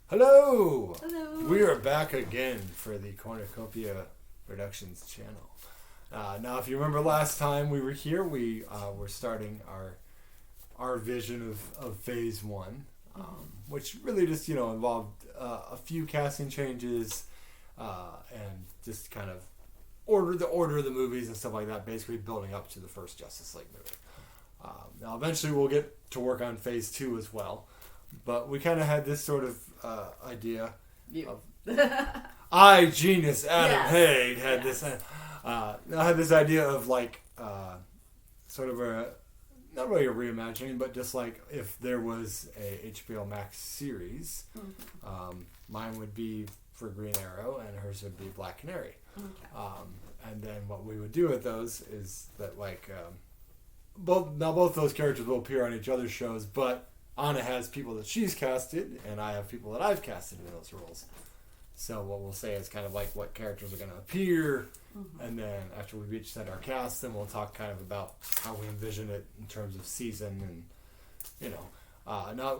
Hello! Hello! We are back again for the Cornucopia Productions channel. Now, if you remember last time we were here, we were starting our vision of Phase 1, which really just, involved a few casting changes and just kind of order of the movies and stuff like that, basically building up to the first Justice League movie. Now, eventually we'll get to work on Phase 2 as well. But we kind of had this sort of idea. I, genius, Adam Haig, had this. I had this idea of sort of not really a reimagining, but just like if there was a HBO Max series, mine would be for Green Arrow and hers would be Black Canary. Okay. And then what we would do with those is that both those characters will appear on each other's shows, but Anna has people that she's casted, and I have people that I've casted in those roles. So what we'll say is kind of like what characters are going to appear, and then after we've each set our cast, then we'll talk kind of about how we envision it in terms of season, and now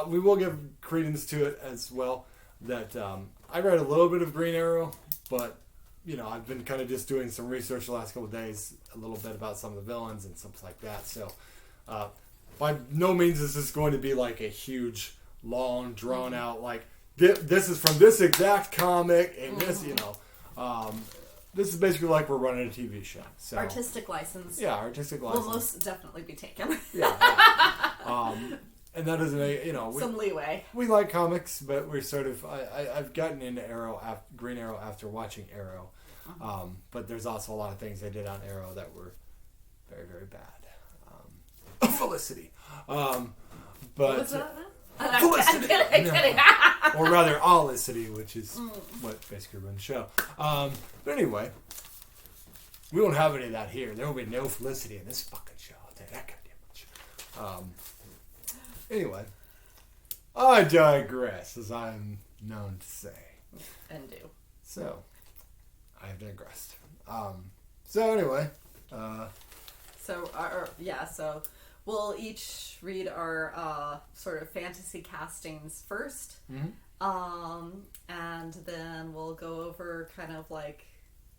we will give credence to it as well. That I read a little bit of Green Arrow, but I've been kind of just doing some research the last couple of days, a little bit about some of the villains and stuff like that. So. By no means is this going to be like a huge, long, drawn out, this is from this exact comic, and this, this is basically like we're running a TV show. So, artistic license. Yeah, artistic license. Will most definitely be taken. Yeah. And that doesn't, some leeway. We like comics, but we're sort of, I've gotten into Green Arrow after watching Arrow. But there's also a lot of things they did on Arrow that were very, very bad. Felicity. But What's that? Felicity. I'm kidding. Or rather, Allicity, which is what basically runs the show. But anyway, we won't have any of that here. There will be no Felicity in this fucking show. I'll tell you that goddamn much. Anyway, I digress, as I'm known to say. And do. So, I have digressed. So anyway, So we'll each read our sort of fantasy castings first, and then we'll go over kind of like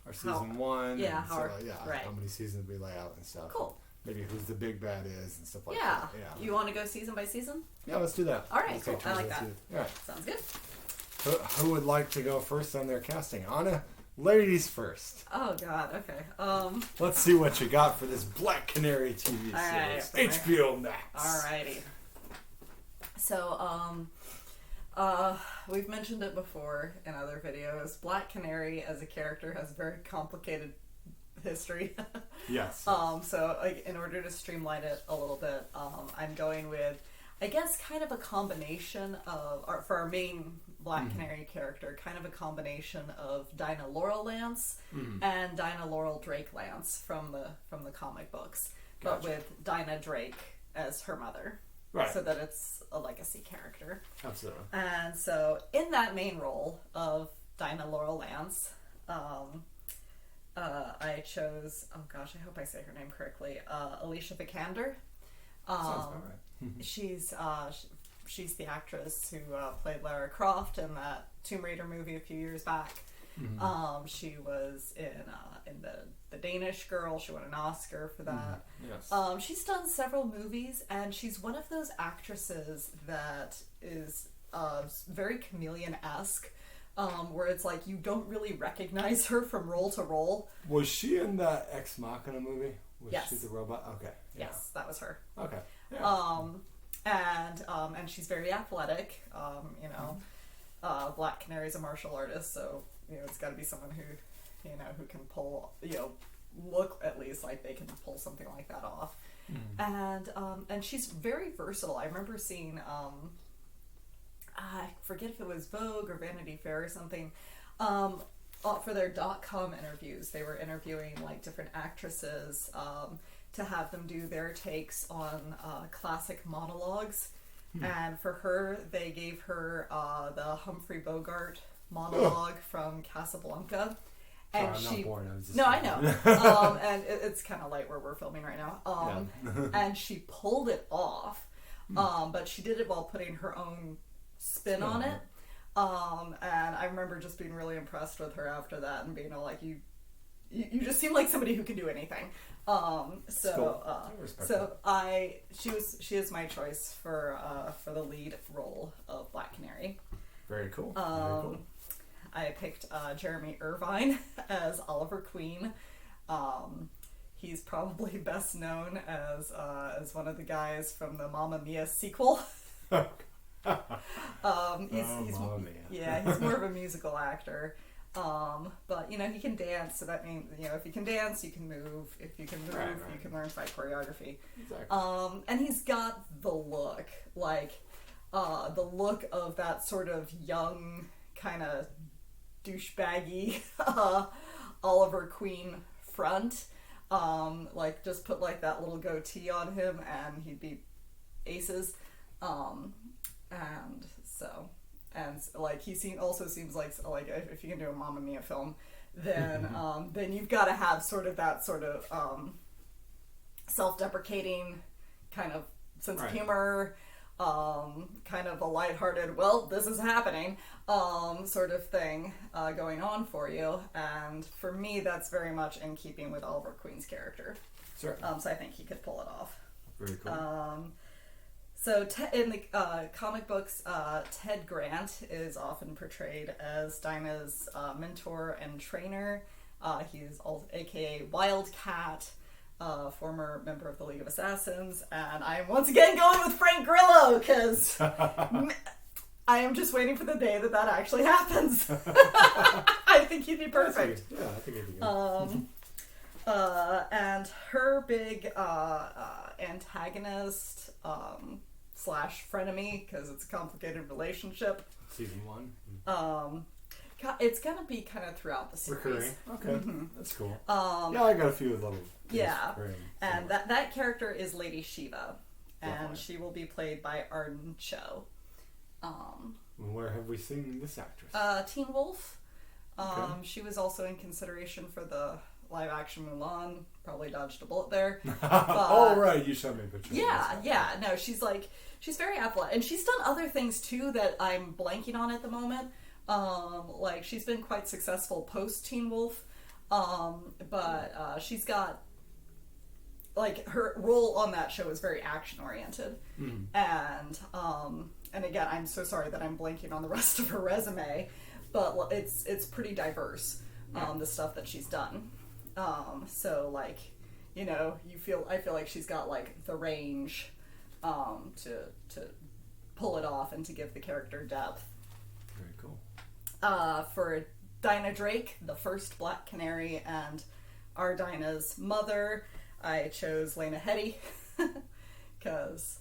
our season 1. Yeah, right. How many seasons we lay out and stuff. Cool. Maybe who's the big bad is and stuff like that. Yeah. You want to go season by season? Yeah, let's do that. All right, cool. I like that. All right. Sounds good. Who would like to go first on their casting? Anna, ladies first. Oh God. Okay. Let's see what you got for this Black Canary TV series. Right. HBO Max. Alrighty. So, we've mentioned it before in other videos. Black Canary as a character has a very complicated history. Yes. So in order to streamline it a little bit, I'm going with, I guess, kind of a combination of, for our main Black Canary character, kind of a combination of Dinah Laurel Lance and Dinah Laurel Drake Lance from the comic books, but with Dinah Drake as her mother. Right. So that it's a legacy character. Absolutely. And so in that main role of Dinah Laurel Lance, I chose, oh gosh, I hope I say her name correctly, Alicia Vikander. Sounds about right. She's the actress who played Lara Croft in that Tomb Raider movie a few years back. She was in the Danish Girl. She won an Oscar for that. Yes. She's done several movies, and she's one of those actresses that is very chameleon-esque. Where it's like you don't really recognize her from role to role. Was she in that Ex Machina movie? Was Yes. she the robot? Okay. Yeah. Yes, that was her. Okay. Yeah. And she's very athletic. Black Canary's a martial artist, so it's got to be someone who who can pull, look at least like they can pull something like that off. And she's very versatile. I remember seeing I forget if it was Vogue or Vanity Fair or something, for their .com interviews. They were interviewing different actresses to have them do their takes on classic monologues. And for her, they gave her the Humphrey Bogart monologue from Casablanca. And Sorry, I'm not born. I was just no, I know. And it's kind of late where we're filming right now. And she pulled it off, but she did it while putting her own spin on it. And I remember just being really impressed with her after that and being all like, you just seem like somebody who can do anything. She is my choice for the lead role of Black Canary. Very cool. I picked Jeremy Irvine as Oliver Queen. He's probably best known as one of the guys from the Mamma Mia sequel. Mamma Mia. Yeah, he's more of a musical actor. But he can dance, so that means if you can dance, you can move. If you can move, right. you can learn fight choreography. Exactly. And he's got the look, the look of that sort of young, kind of douchebaggy Oliver Queen front. Just put that little goatee on him, and he'd be aces. He also seems like if you can do a Mamma Mia film, then you've got to have that self-deprecating kind of sense of humor, kind of a lighthearted, well, this is happening, sort of thing going on for you. And for me, that's very much in keeping with Oliver Queen's character. Certainly. So I think he could pull it off. Very cool. So in the comic books, Ted Grant is often portrayed as Dinah's mentor and trainer. He's aka Wildcat, former member of the League of Assassins, and I am once again going with Frank Grillo because I am just waiting for the day that actually happens. I think he'd be perfect. Yeah, I think he'd be good. And her big antagonist slash frenemy, because it's a complicated relationship. Season 1. It's gonna be kind of throughout the series. Recurring. Okay, that's cool. Yeah, I got a few little. Yeah, and that character is Lady Shiva, and she will be played by Arden Cho. Where have we seen this actress? Teen Wolf. She was also in consideration for the live-action Mulan. Probably dodged a bullet there. Oh right, you showed me a picture. Yeah. No, she's very athletic, and she's done other things too that I'm blanking on at the moment. She's been quite successful post Teen Wolf, but she's got her role on that show is very action-oriented, and again, I'm so sorry that I'm blanking on the rest of her resume, but it's pretty diverse, the stuff that she's done. I feel like she's got the range to pull it off and to give the character depth. Very cool. For Dinah Drake, the first Black Canary, and our Dinah's mother, I chose Lena Headey because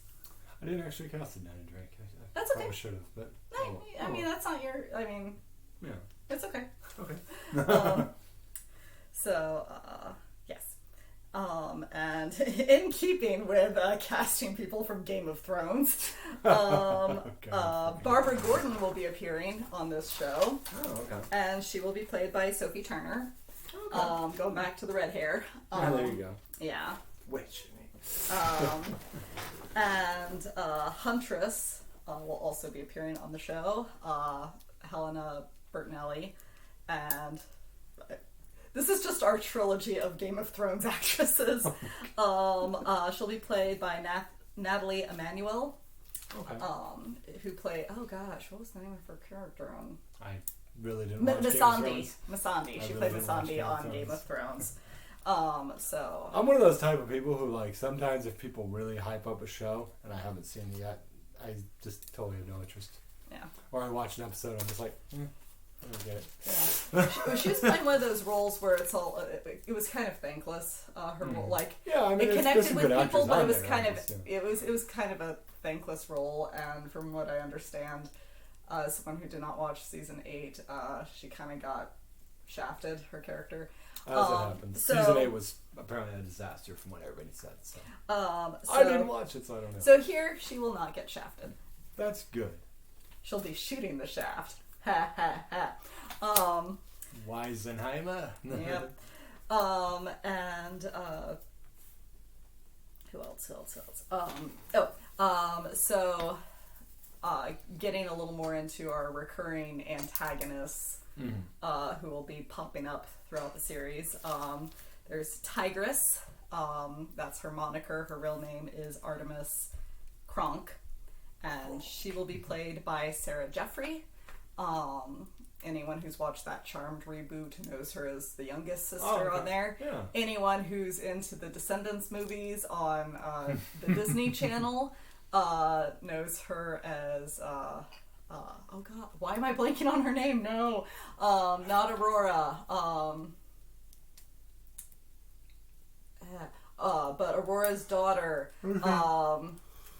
I didn't actually cast Dinah Drake. That's okay. I should have, but I mean that's not your. I mean, yeah, it's okay. Okay. Yes. And in keeping with casting people from Game of Thrones, Barbara Gordon will be appearing on this show. Oh, okay. And she will be played by Sophie Turner. Okay. Going back to the red hair. There you go. Yeah. Which? And Huntress will also be appearing on the show. Helena Bertinelli. And this is just our trilogy of Game of Thrones actresses. She'll be played by Natalie Emmanuel. Okay. Who played? Oh gosh, what was the name of her character on? I really didn't watch Missandei. She played Missandei on Game of Thrones. So I'm one of those type of people who sometimes if people really hype up a show and I haven't seen it yet, I just totally have no interest. Yeah. Or I watch an episode and I'm just like, I don't get it. Yeah. She was playing one of those roles where it's all. It was kind of thankless. Her role, it connected with people, but it was kind of. It was kind of a thankless role, and from what I understand, as someone who did not watch season 8, she kind of got shafted. Her character. As it happened. Season 8 was apparently a disaster, from what everybody said. So. I didn't watch it, so I don't know. So here, she will not get shafted. That's good. She'll be shooting the shaft. Ha ha ha. Weisenheimer. Yep. And who else? So getting a little more into our recurring antagonists who will be popping up throughout the series. There's Tigris. That's her moniker. Her real name is Artemis Kronk. And she will be played by Sarah Jeffrey. Anyone who's watched that Charmed reboot knows her as the youngest sister on there. Yeah. Anyone who's into the Descendants movies on the Disney Channel knows her as oh god, why am I blanking on her name? No, not Aurora. But Aurora's daughter.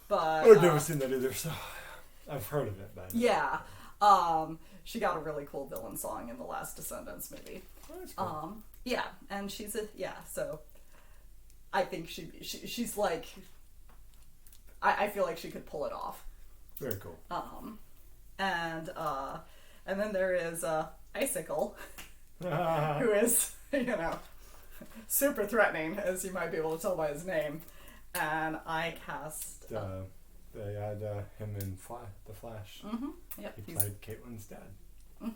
But I've never seen that either, so I've heard of it. But yeah, she got a really cool villain song in the last Descendants movie. Oh, that's cool. Yeah, and she's so I think she's like, I feel like she could pull it off. Very cool. And then there is Icicle, who is, super threatening, as you might be able to tell by his name. And I cast. They had him in The Flash. Yep, he played Caitlin's dad. Yeah.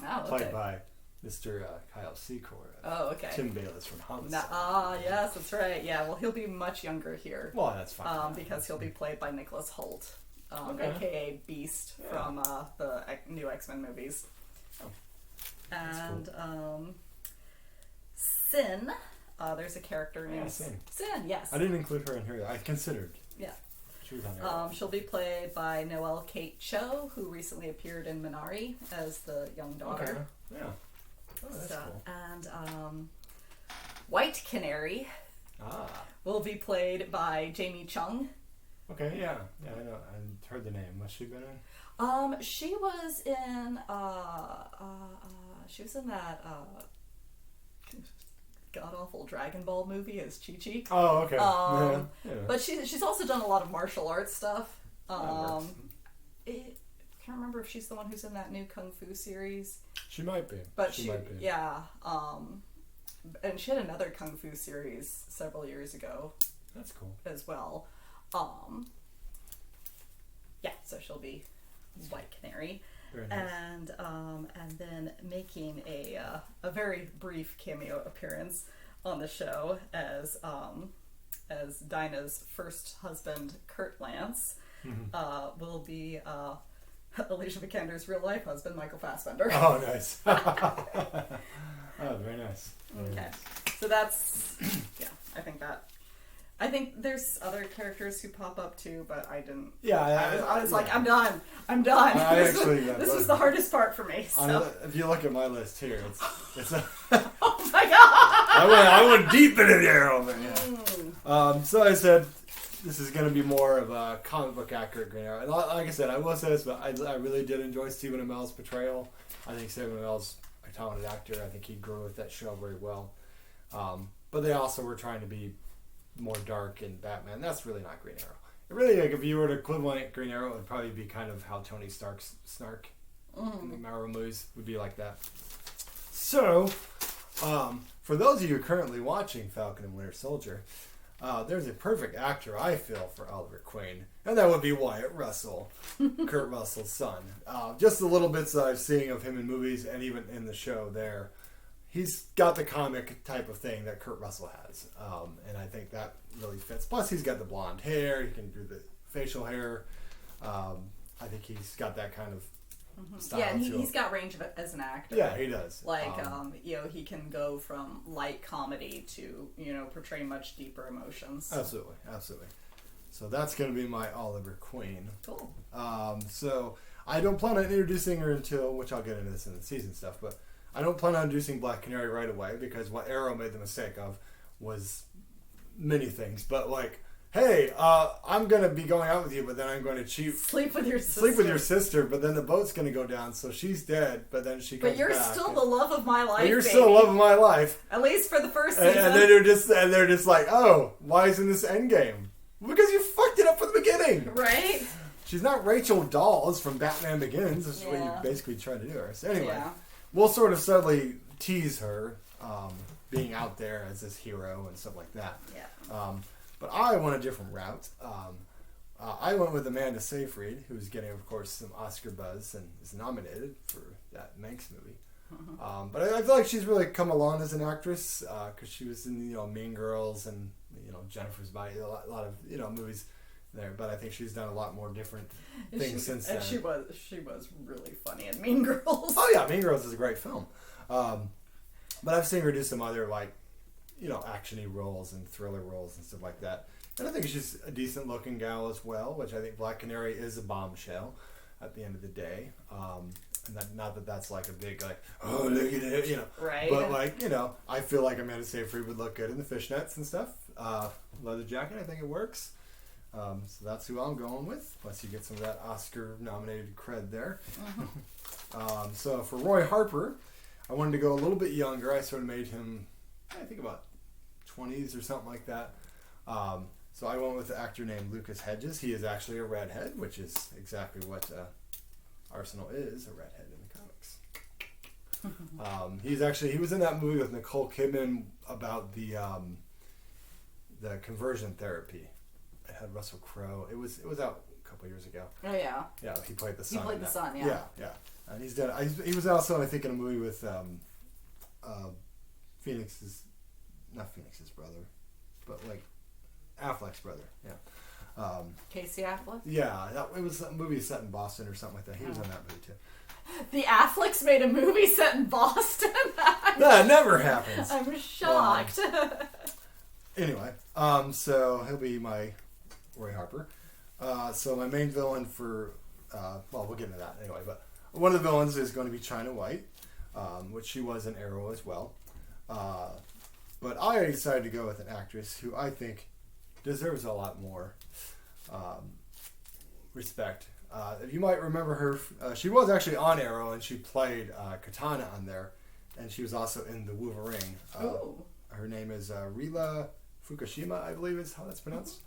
Oh, Played okay. by Mr. Kyle Secor. Oh, okay. Tim Bayless from Homicide. Yes, that's right. Yeah, well, he'll be much younger here. Well, that's fine. Because he'll be played by Nicholas Hoult, Okay. aka Beast from the new X-Men movies. Oh, and cool. Sin. There's a character named Sin. Sin. Yes. I didn't include her in here. I considered. Yeah. She was on there. She'll be played by Noelle Kate Cho, who recently appeared in Minari as the young daughter. Okay. Yeah. Oh, that's cool. And White Canary will be played by Jamie Chung. Okay, yeah. Yeah, I know. I heard the name. What's she been in? She was in that god awful Dragon Ball movie as Chi-Chi. Oh, okay. Yeah. But she's also done a lot of martial arts stuff. I can't remember if she's the one who's in that new Kung Fu series. She might be. But she might be. Yeah. And she had another Kung Fu series several years ago. That's cool. As well. Yeah, so she'll be White Canary. Very nice. And then making a very brief cameo appearance on the show as Dinah's first husband, Kurt Lance, will be Alicia Vikander's real life husband, Michael Fassbender. Oh, nice. Oh, very nice. Very Okay, nice. so that's I think there's other characters who pop up too, but I didn't. Yeah, I was like, I'm done. This was the hardest part for me. So. If you look at my list here, it's a. Oh my god! I went deep into there over here. So I said, this is going to be more of a comic book accurate Green Arrow. And like I said, I will say this, but I really did enjoy Stephen Amell's portrayal. I think Stephen Amell's a talented actor. I think he grew with that show very well. But they also were trying to be more dark in Batman. That's really not Green Arrow. It really, like, if you were to equivalent Green Arrow, it would probably be kind of how Tony Stark's Snark in the Marvel movies would be like that. So, for those of you currently watching Falcon and Winter Soldier, there's a perfect actor, I feel, for Oliver Queen, and that would be Wyatt Russell, Kurt Russell's son. Just the little bits that I've seen of him in movies and even in the show there, he's got the comic type of thing that Kurt Russell has, and I think that really fits. Plus, he's got the blonde hair, he can do the facial hair. I think he's got that kind of style. Yeah, and he's got range as an actor. Yeah, he does. Like, he can go from light comedy to, portray much deeper emotions. Absolutely, absolutely. So that's going to be my Oliver Queen. Cool. So I don't plan on introducing her until, which I'll get into this in the season stuff, but I don't plan on introducing Black Canary right away, because what Arrow made the mistake of was many things. But like, hey, I'm going to be going out with you, but then I'm going to sleep with your sister. But then the boat's going to go down, so she's dead, but then she comes back. But you're still the love of my life, but you're baby. still the love of my life. At least for the first season. And they're just like, oh, why isn't this Endgame? Because you fucked it up from the beginning. Right? She's not Rachel Dawes from Batman Begins. That's what you basically try to do her. So anyway. Yeah. We'll sort of subtly tease her being out there as this hero and stuff like that. Yeah. But I went a different route. I went with Amanda Seyfried, who's getting, of course, some Oscar buzz and is nominated for that Manx movie. But I feel like she's really come along as an actress because she was in, Mean Girls and, Jennifer's Body, a lot of, movies there. But I think she's done a lot more different things since then. And she was really funny in Mean Girls. Oh, yeah, Mean Girls is a great film. But I've seen her do some other, action-y roles and thriller roles and stuff like that. And I think she's a decent-looking gal as well, which I think Black Canary is a bombshell at the end of the day. And not that that's like a big, oh, look at it, Right. But, I feel like Amanda Seyfried would look good in the fishnets and stuff. Leather jacket, I think it works. So that's who I'm going with. Plus you get some of that Oscar-nominated cred there. So for Roy Harper, I wanted to go a little bit younger. I sort of made him, I think about 20s or something like that. So I went with the actor named Lucas Hedges. He is actually a redhead, which is exactly what Arsenal is, a redhead in the comics. He was in that movie with Nicole Kidman about the conversion therapy. It had Russell Crowe. It was out a couple years ago. Oh yeah. Yeah, he played the son. He played the son. Yeah. Yeah. And he's done. He was also, I think, in a movie with not Phoenix's brother, but Affleck's brother. Yeah. Casey Affleck? Yeah, it was a movie set in Boston or something like that. He was in that movie too. The Afflecks made a movie set in Boston? That never happens. I'm shocked. Anyway, so he'll be my Roy Harper. So my main villain for, we'll get into that anyway, but one of the villains is going to be China White, which she was in Arrow as well. But I decided to go with an actress who I think deserves a lot more respect. You might remember her. She was actually on Arrow, and she played Katana on there, and she was also in The Wolverine. Her name is Rila Fukushima, I believe is how that's pronounced.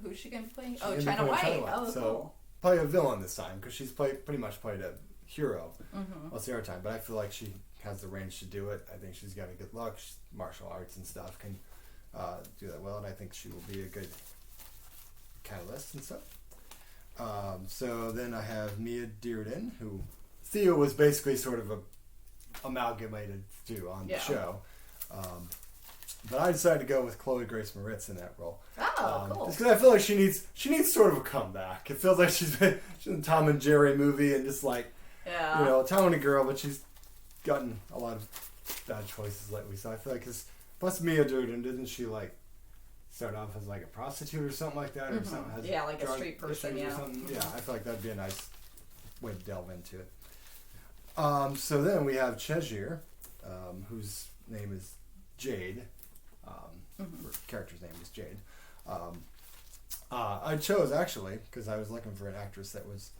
Who's she going to play? She's China gonna play White. Oh, so cool. Play a villain this time because she's pretty much played a hero most of her time. But I feel like she has the range to do it. I think she's got a good look. She's martial arts and stuff can do that well, and I think she will be a good catalyst and stuff. So then I have Mia Dearden, who Theo was basically sort of amalgamated to on the show. But I decided to go with Chloe Grace Moretz in that role. Oh, cool. Just because I feel like she needs sort of a comeback. It feels like she's in a Tom and Jerry movie and just Tom and a girl, but she's gotten a lot of bad choices lately. So I feel like, plus Mia Durden, didn't she start off as a prostitute or something like that, or something? Yeah, like a street person. Yeah. Or something? Yeah, I feel like that'd be a nice way to delve into it. So then we have Cheshire, whose name is Jade. Her character's name is Jade. I chose actually because I was looking for an actress that was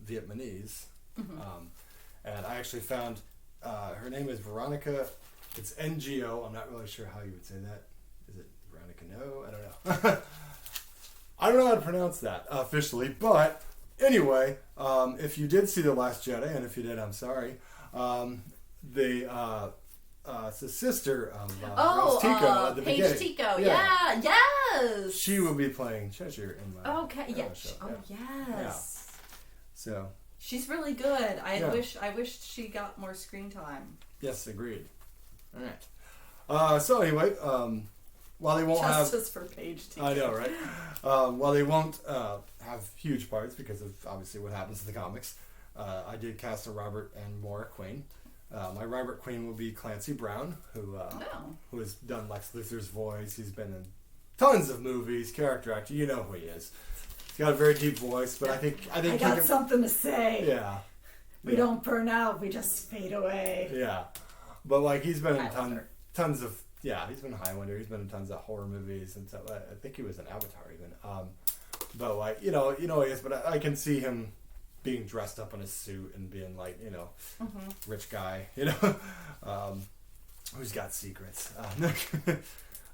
Vietnamese, and I actually found her name is Veronica. It's NGO. I'm not really sure how you would say that. Is it Veronica? No, I don't know. I don't know how to pronounce that officially, but anyway, if you did see The Last Jedi, and if you did, I'm sorry. It's the sister of Rose Tico at the beginning. Paige Tico. Yeah, yes. She will be playing Cheshire in my show. Oh, yes. Yeah. So she's really good. I wish she got more screen time. Yes, agreed. All right. So anyway, while they won't Justice for Paige Tico. I know, right? While they won't have huge parts because of obviously what happens in the comics, I did cast a Robert and Maura Queen. My Robert Queen will be Clancy Brown, who has done Lex Luthor's voice. He's been in tons of movies, character actor. You know who he is. He's got a very deep voice, but I think I got something to say. Yeah. We don't burn out. We just fade away. Yeah. But he's been in tons of he's been Highlander. He's been in tons of horror movies and stuff. I think he was in Avatar even. But he is. But I can see him being dressed up in a suit and being rich guy, who's got secrets.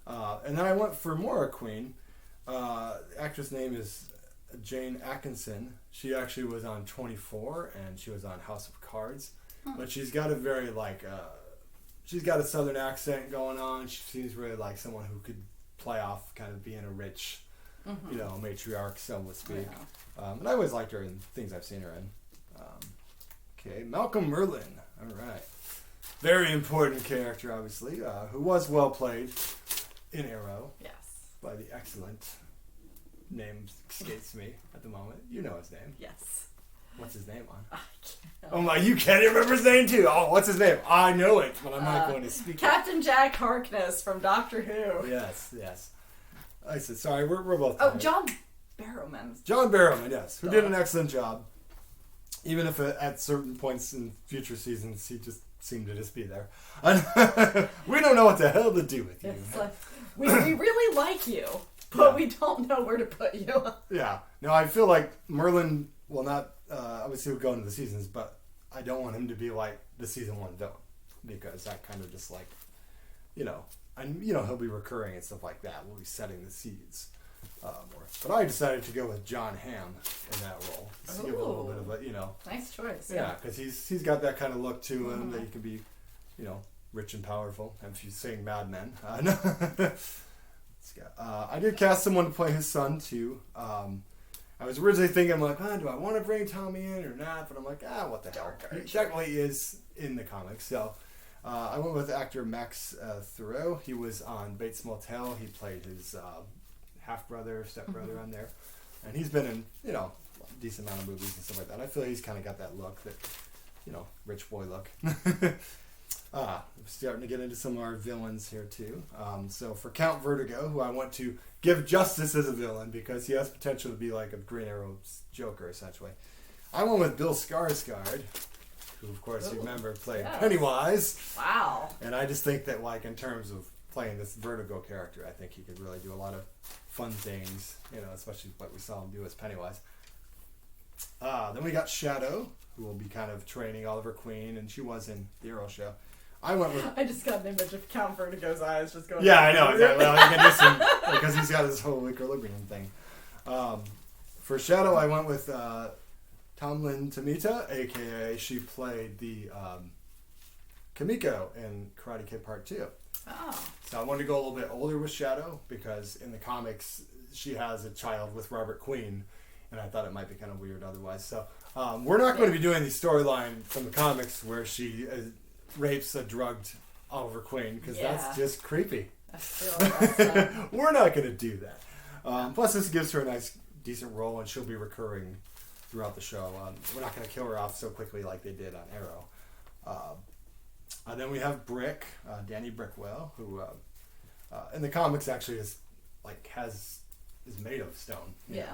And then I went for Maura Queen. The actress name is Jane Atkinson. She actually was on 24 and she was on House of Cards. But she's got a very she's got a southern accent going on. She seems really like someone who could play off kind of being a rich matriarch, so to speak. Yeah. And I always liked her in things I've seen her in. Okay, Malcolm Merlin. All right. Very important character, obviously, who was well played in Arrow. Yes. By the excellent name escapes me at the moment. You know his name. Yes. What's his name on? I can't. Oh my, you can't remember his name too. Oh, what's his name? I know it, but I'm not going to speak Captain Jack Harkness from Doctor Who. Yes. I said, sorry, we're both. Oh, John Barrowman. John Barrowman, yes, who did an excellent job. Even if at certain points in future seasons he just seemed to just be there. We don't know what the hell to do with you. It's like, we really like you, but we don't know where to put you. Yeah. No, I feel like Merlin will not, obviously will go into the seasons, but I don't want him to be like the season 1 villain. Because that kind of just like, and he'll be recurring and stuff like that. We'll be setting the seeds more. But I decided to go with John Hamm in that role. Just to give a little bit of a, Nice choice. Yeah, because he's got that kind of look to him that he can be, rich and powerful. And if you're saying Mad Men. I did cast someone to play his son, too. I was originally thinking, I'm like, do I want to bring Tommy in or not? But I'm like, what the hell. He technically is in the comics, so... I went with actor Max Thoreau. He was on Bates Motel. He played his half-brother, step-brother on there. And he's been in, a decent amount of movies and stuff like that. I feel like he's kind of got that look, that, rich boy look. I'm starting to get into some of our villains here, too. So for Count Vertigo, who I want to give justice as a villain, because he has potential to be like a Green Arrow's Joker, essentially. I went with Bill Skarsgård, who, of course, you remember, played Pennywise. Wow. And I just think that, like, in terms of playing this Vertigo character, I think he could really do a lot of fun things, especially what we saw him do as Pennywise. Then we got Shadow, who will be kind of training Oliver Queen, and she was in the Arrow show. I just got an image of Count Vertigo's eyes just going... Yeah, I know. Exactly. Well, you can do some... because he's got this whole equilibrium thing. For Shadow, I went with... Tomlin Tomita, a.k.a. she played the Kimiko in Karate Kid Part 2. Oh. So I wanted to go a little bit older with Shadow, because in the comics, she has a child with Robert Queen, and I thought it might be kind of weird otherwise. So we're not going to be doing the storyline from the comics where she rapes a drugged Oliver Queen, because that's just creepy. We're not going to do that. Plus, this gives her a nice, decent role, and she'll be recurring throughout the show. We're not going to kill her off so quickly like they did on Arrow. Then we have Brick, Danny Brickwell, who in the comics actually is made of stone. Yeah.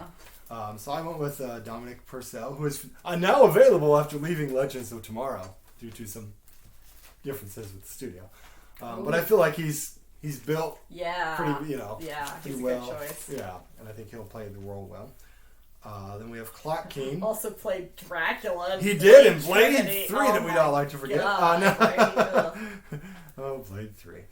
So I went with Dominic Purcell, who is now available after leaving Legends of Tomorrow due to some differences with the studio. But I feel like he's built pretty, pretty well. A good choice. Yeah, and I think he'll play the role well. Then we have Clock King. Also played Dracula. He did in Blade 3 that we'd all like to forget. Blade 3.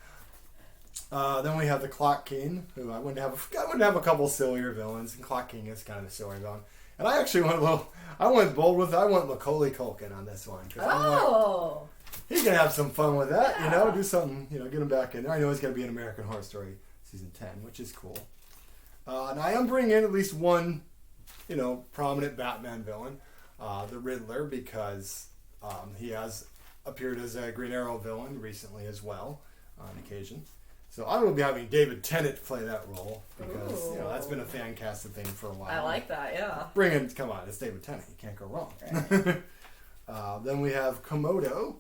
Then we have the Clock King, who I wouldn't have a couple sillier villains, and Clock King is kind of a silly villain. And I actually went I went Macaulay Culkin on this one. Oh! He can have some fun with that, do something, get him back in there. I know he's going to be in American Horror Story Season 10, which is cool. And I am bringing in at least one prominent Batman villain, the Riddler, because he has appeared as a Green Arrow villain recently as well, on occasion. So I will be having David Tennant play that role, because that's been a fan-casted thing for a while. I like that, yeah. Come on, it's David Tennant. You can't go wrong. Right. Then we have Komodo,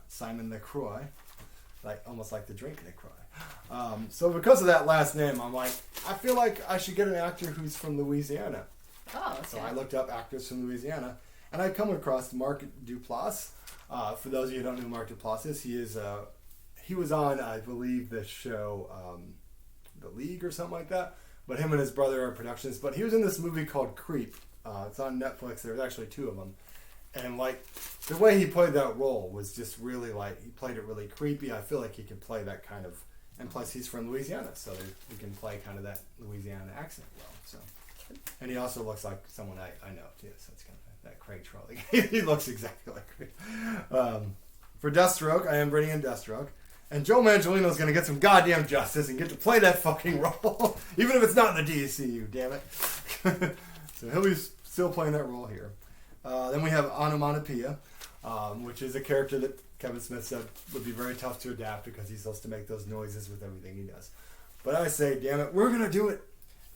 Simon LaCroix, almost like the drink LaCroix. So because of that last name, I'm like, I feel like I should get an actor who's from Louisiana. Oh, okay. So I looked up actors from Louisiana, and I come across Mark Duplass. For those of you who don't know who Mark Duplass is, he was on, I believe, the show The League or something like that. But him and his brother are productions. But he was in this movie called Creep. It's on Netflix. There's actually 2 of them. And the way he played that role was just really he played it really creepy. I feel like he can play that kind of, and plus he's from Louisiana, so he can play kind of that Louisiana accent well. So, and he also looks like someone I know too. So it's kind of that Craig Trolley. He looks exactly like Craig. For Deathstroke, I am bringing in Deathstroke, And Joe Manganiello's going to get some goddamn justice and get to play that fucking role. Even if it's not in the DCU, damn it. So he'll be still playing that role here. Then we have Onomatopoeia, which is a character that Kevin Smith said would be very tough to adapt because he's supposed to make those noises with everything he does. But I say, damn it, we're going to do it.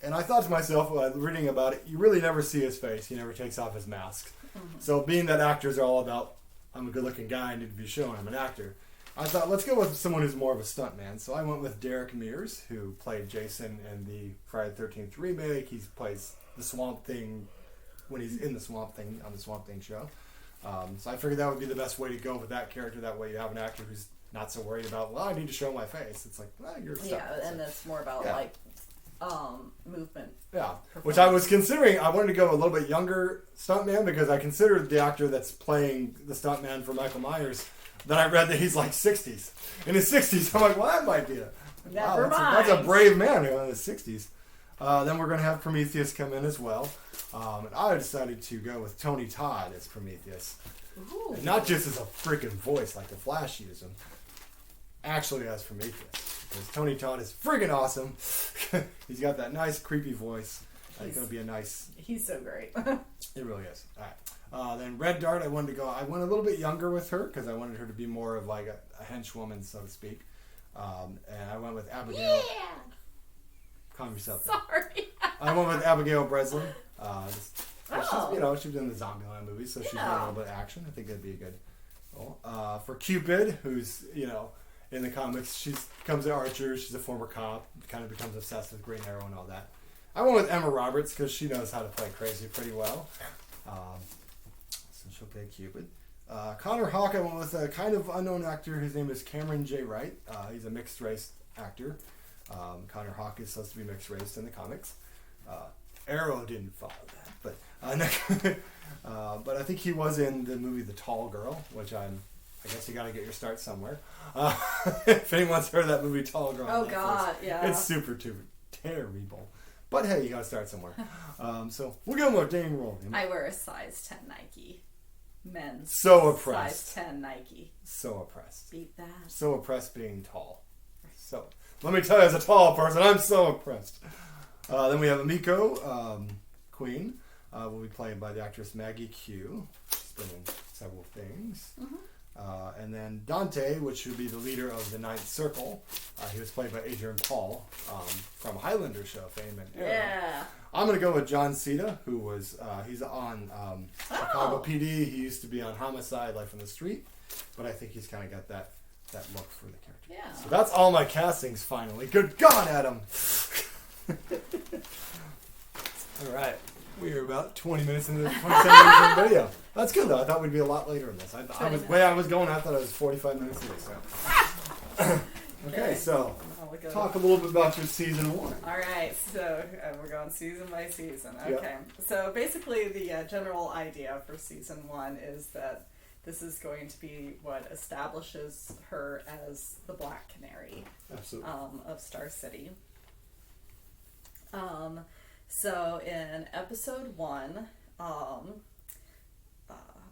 And I thought to myself, while reading about it, you really never see his face. He never takes off his mask. Mm-hmm. So being that actors are all about, I'm a good-looking guy, I need to be shown I'm an actor, I thought, let's go with someone who's more of a stuntman. So I went with Derek Mears, who played Jason in the Friday the 13th remake. He plays the Swamp Thing when he's in the Swamp Thing, on the Swamp Thing show. So I figured that would be the best way to go with that character. That way you have an actor who's not so worried about, well, I need to show my face. It's like, well, you're a stuntman. Yeah, and it's more about, movement. Yeah, which I was considering. I wanted to go a little bit younger stuntman because I considered the actor that's playing the stuntman for Michael Myers. Then I read that he's like 60s. In his 60s, I'm like, well, that might be that's a brave man in his 60s. Then we're going to have Prometheus come in as well. And I decided to go with Tony Todd as Prometheus. And not just as a freaking voice like the Flash used him. Actually as Prometheus. Because Tony Todd is friggin' awesome. He's got that nice, creepy voice. It's going to be a nice... He's so great. It really is. All right. Then Red Dart, I went a little bit younger with her because I wanted her to be more of like a henchwoman, so to speak. And I went with Abigail. Yeah! Calm yourself. Sorry. I went with Abigail Breslin. She's in the Zombieland movie, so she's doing a little bit of action. I think that'd be a good role. For Cupid, who's, in the comics, she becomes an archer. She's a former cop. Kind of becomes obsessed with Green Arrow and all that. I went with Emma Roberts because she knows how to play crazy pretty well. So she'll play Cupid. Connor Hawke, I went with a kind of unknown actor. His name is Cameron J. Wright. He's a mixed race actor. Connor Hawke is supposed to be mixed race in the comics. Arrow didn't follow that, but I think he was in the movie The Tall Girl, which I guess you got to get your start somewhere. If anyone's heard of that movie, Tall Girl. Oh, God, yeah. It's super terrible. But hey, you got to start somewhere. So we'll give him a dang roll. I wear a size 10 Nike. Men's. So oppressed. Size 10 Nike. So oppressed. Beat that. So oppressed being tall. So, let me tell you, as a tall person, I'm so oppressed. Then we have Amiko, Queen. Will be played by the actress Maggie Q. She's been in several things. Mm-hmm. And then Dante, which would be the leader of the Ninth Circle. He was played by Adrian Paul from Highlander show fame and Arrow. Yeah. I'm going to go with John Cena, who was, he's on Chicago PD. He used to be on Homicide, Life on the Street. But I think he's kind of got that look for the character. Yeah. So that's all my castings finally. Good God, Adam! All right. We are about 20 minutes into the 27 minutes in the video. That's good, though. I thought we'd be a lot later in this. I was going, I thought I was 45 minutes into so. Okay, so talk a little bit about your season 1. All right, so we're going season by season. Okay, yep. So basically the general idea for season 1 is that this is going to be what establishes her as the Black Canary. Absolutely. Of Star City. So in episode 1,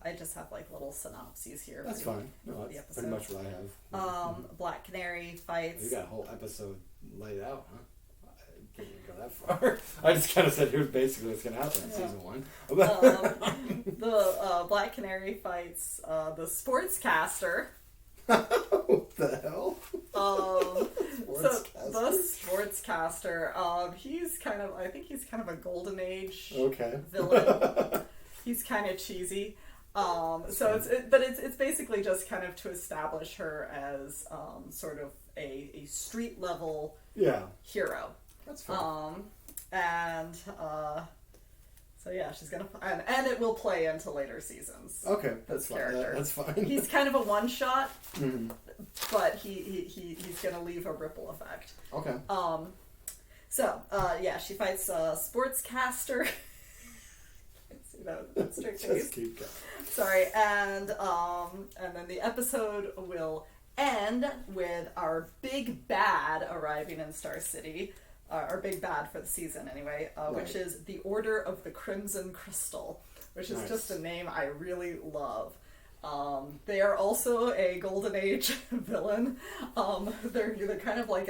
I just have like little synopses here. That's fine. No, that's pretty much what I have. Black Canary fights. You got a whole episode laid out, huh? I didn't go that far. I just kind of said, here's basically what's going to happen in season 1. The Black Canary fights the sportscaster. What the hell? The sportscaster. He's kind of, I think he's kind of a golden age villain. He's kind of cheesy. It's basically just kind of to establish her as sort of a street level hero. That's fine. So yeah, she's gonna, and it will play into later seasons. Okay, that's fine. That's fine. He's kind of a one shot, but he's gonna leave a ripple effect. Okay. She fights a sportscaster. See that straight face. Just keep going. Sorry, and then the episode will end with our big bad arriving in Star City. Our big bad for the season, anyway, which is the Order of the Crimson Crystal, which is just a name I really love. They are also a Golden Age villain. They're kind of like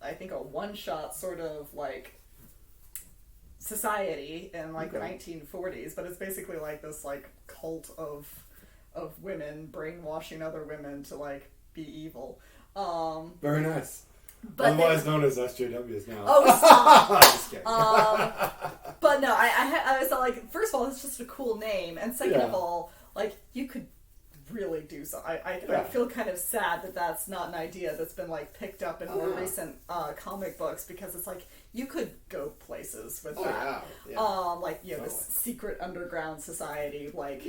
I think a one-shot sort of like society in like the 1940s, but it's basically like this like cult of women brainwashing other women to like be evil. Very nice. But otherwise known as SJWs now. Oh, stop! Just kidding. But no, I was like, first of all, it's just a cool name, and second of all, like, you could really do so. I feel kind of sad that that's not an idea that's been like picked up in more recent comic books, because it's like you could go places with that. Like this secret underground society, like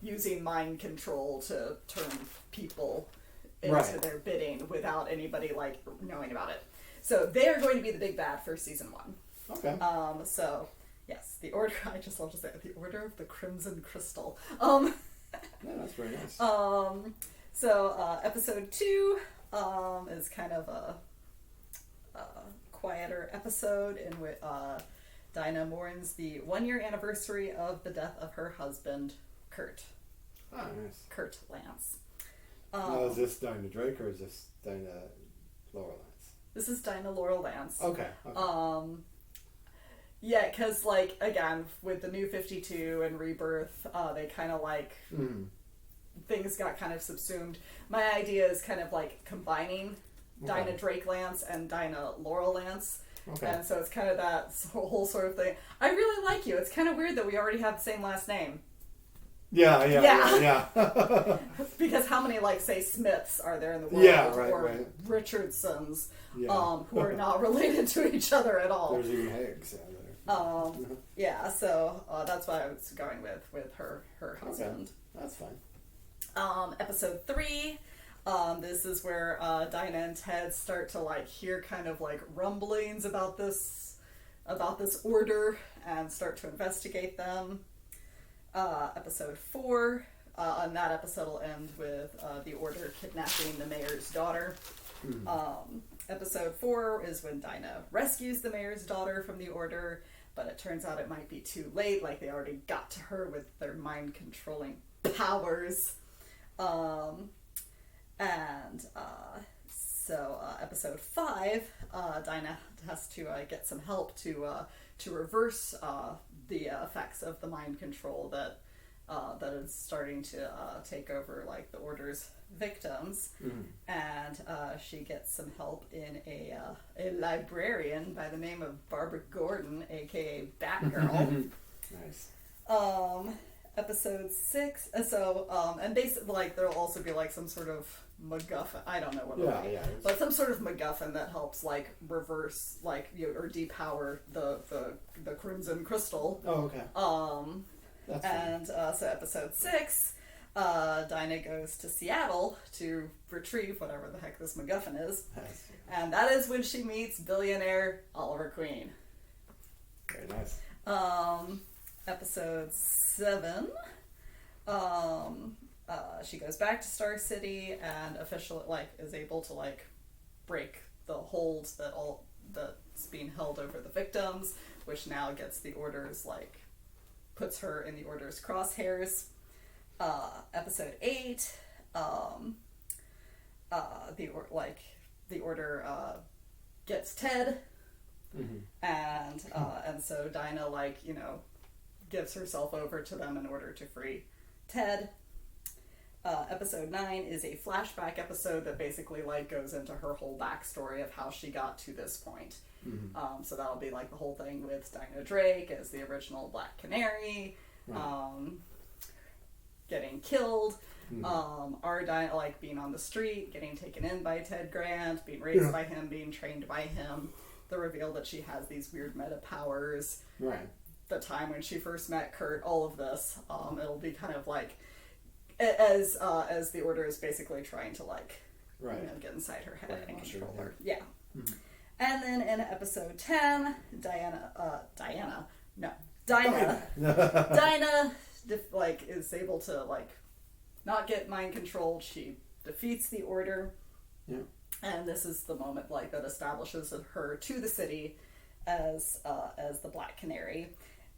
using mind control to turn people into their bidding without anybody like knowing about it. So they are going to be the big bad for season 1. Okay. So yes, the order. I just love to say it, the Order of the Crimson Crystal. Yeah, that's very nice. So episode 2 is kind of a quieter episode in which Dinah mourns the 1-year anniversary of the death of her husband, Kurt. Oh, nice. Kurt Lance. Now, is this Dinah Drake or is this Dinah Laurel Lance? This is Dinah Laurel Lance. Okay. Yeah, because, like, again, with the New 52 and Rebirth, they kind of, like, things got kind of subsumed. My idea is kind of, like, combining Dinah Drake Lance and Dinah Laurel Lance. Okay. And so it's kind of that whole sort of thing. I really like you. It's kind of weird that we already have the same last name. Yeah. Because how many, like, say, Smiths are there in the world? Or Richardsons, who are not related to each other at all. There's even Higgs. Yeah, so that's why I was going with her husband. Okay. That's fine. Episode 3, this is where Dinah and Ted start to like hear kind of like rumblings about this order and start to investigate them. Episode 4, and that episode will end with the order kidnapping the mayor's daughter. Episode 4 is when Dinah rescues the mayor's daughter from the order, but it turns out it might be too late, like they already got to her with their mind-controlling powers. So episode 5, Dinah has to get some help to reverse the effects of the mind control that is starting to take over like the order's victims, and she gets some help in a librarian by the name of Barbara Gordon, aka Batgirl. Nice. Episode 6. And basically, like, there'll also be like some sort of MacGuffin. I don't know what it'll be, but some sort of MacGuffin that helps like reverse, like, or depower the Crimson Crystal. Oh, okay. So episode 6, Dinah goes to Seattle to retrieve whatever the heck this MacGuffin is, and that is when she meets billionaire Oliver Queen. Very nice. Episode 7, she goes back to Star City and officially is able to break the hold that's being held over the victims, which now gets the Order's puts her in the Order's crosshairs. Episode 8, the Order gets Ted, and so Dinah gives herself over to them in order to free Ted. Episode 9 is a flashback episode that basically goes into her whole backstory of how she got to this point. So that'll be the whole thing with Dinah Drake as the original Black Canary, getting killed, our Dinah being on the street, getting taken in by Ted Grant, being raised by him, being trained by him, the reveal that she has these weird meta powers, the time when she first met Kurt, all of this. It'll be kind of as the Order is basically trying to get inside her head and control her. Yeah. And then in episode 10, Dinah is able to not get mind controlled. She defeats the Order. Yeah. And this is the moment that establishes her to the city as the Black Canary.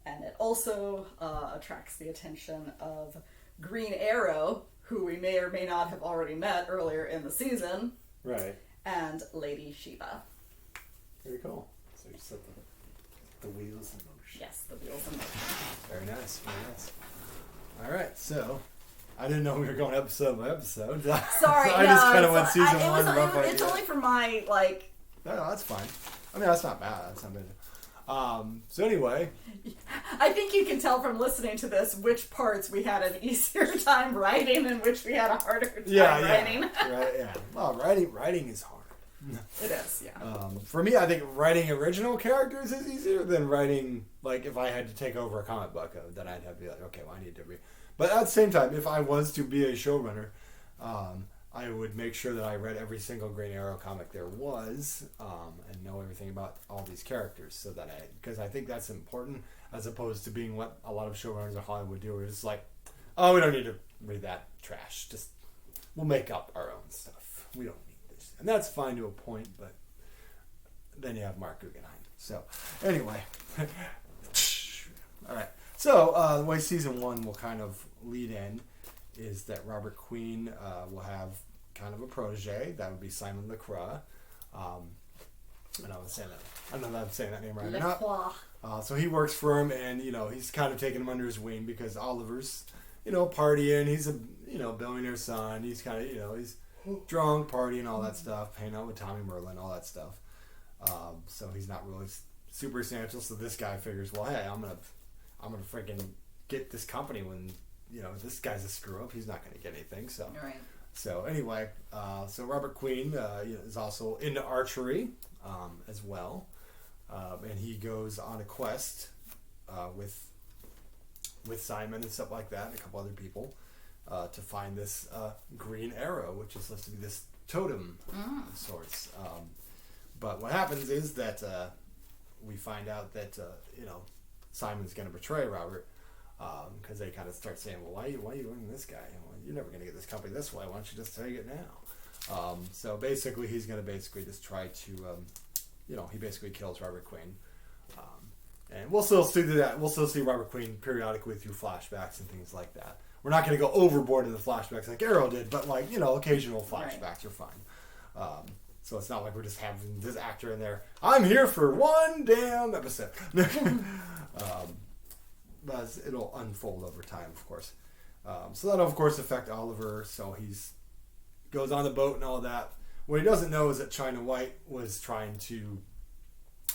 And it also attracts the attention of Green Arrow, who we may or may not have already met earlier in the season, Right. and Lady Shiva. Very cool. So you set the wheels in motion. Yes, the wheels in motion. Very nice. Very nice. All right. So I didn't know we were going episode by episode. Sorry, I no, just kind of went season one. It's only for my, like... No, that's fine. I mean, that's not bad. That's not bad. So anyway... I think you can tell from listening to this which parts we had an easier time writing and which we had a harder time writing. Right, yeah. Well, writing is hard. It is, yeah. For me, I think writing original characters is easier than writing, like, if I had to take over a comic book, then I'd have to be like, okay, well, I need to read. But at the same time, if I was to be a showrunner, I would make sure that I read every single Green Arrow comic there was, and know everything about all these characters, so that because I think that's important, as opposed to being what a lot of showrunners in Hollywood do, where it's like, oh, we don't need to read that trash, just, we'll make up our own stuff. We don't need this. And that's fine to a point, but then you have Mark Guggenheim. So, anyway. All right. So, the way season one will kind of lead in is that Robert Queen will have kind of a protege. That would be Simon LaCroix. And I was saying that. I don't know if I'm saying that name right or not. So he works for him, and he's kind of taking him under his wing because Oliver's partying. He's a billionaire son. He's kind of he's drunk, partying, all that stuff, hanging out with Tommy Merlin, all that stuff. So he's not really super essential. So this guy figures, well, hey, I'm gonna freaking get this company when this guy's a screw up. He's not gonna get anything. So Right. So anyway, so Robert Queen is also into archery as well, and he goes on a quest with Simon and stuff like that, and a couple other people to find this green arrow, which is supposed to be this totem of sorts. But what happens is that we find out that Simon's going to betray Robert. Because they kind of start saying, well, why are you running this guy? Well, you're never going to get this company this way. Why don't you just take it now? So basically, he's going to just try to, he basically kills Robert Queen. And we'll still see that. We'll still see Robert Queen periodically through flashbacks and things like that. We're not going to go overboard in the flashbacks like Arrow did, but occasional flashbacks are fine. So it's not like we're just having this actor in there. I'm here for one damn episode. But it'll unfold over time, of course. So that'll, of course, affect Oliver. So he's goes on the boat and all that. What he doesn't know is that China White was trying to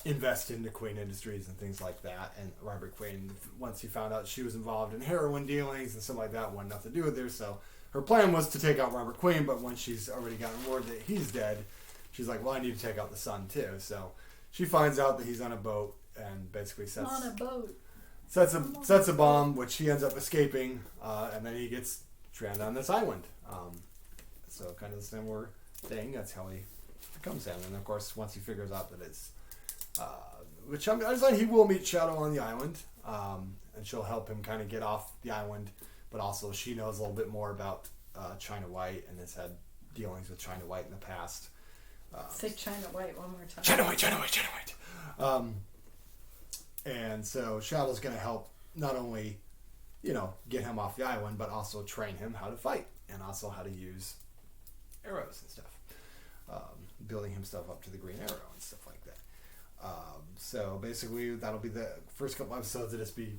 invest into Queen Industries and things like that. And Robert Queen, once he found out she was involved in heroin dealings and stuff like that, wanted nothing to do with her. So her plan was to take out Robert Queen, but when she's already gotten word that he's dead, she's like, well, I need to take out the son, too. So she finds out that he's on a boat and basically sets... On a boat. Sets a bomb, which he ends up escaping, and then he gets stranded on this island. So kind of the similar thing. That's how he becomes him. And of course, once he figures out that it's, which I just like, he will meet Shadow on the island, and she'll help him kind of get off the island. But also, she knows a little bit more about China White and has had dealings with China White in the past. Say China White one more time. China White. And so Shadow's going to help not only, get him off the island, but also train him how to fight and also how to use arrows and stuff. Building himself up to the Green Arrow and stuff like that. So basically, that'll be the first couple episodes of just be,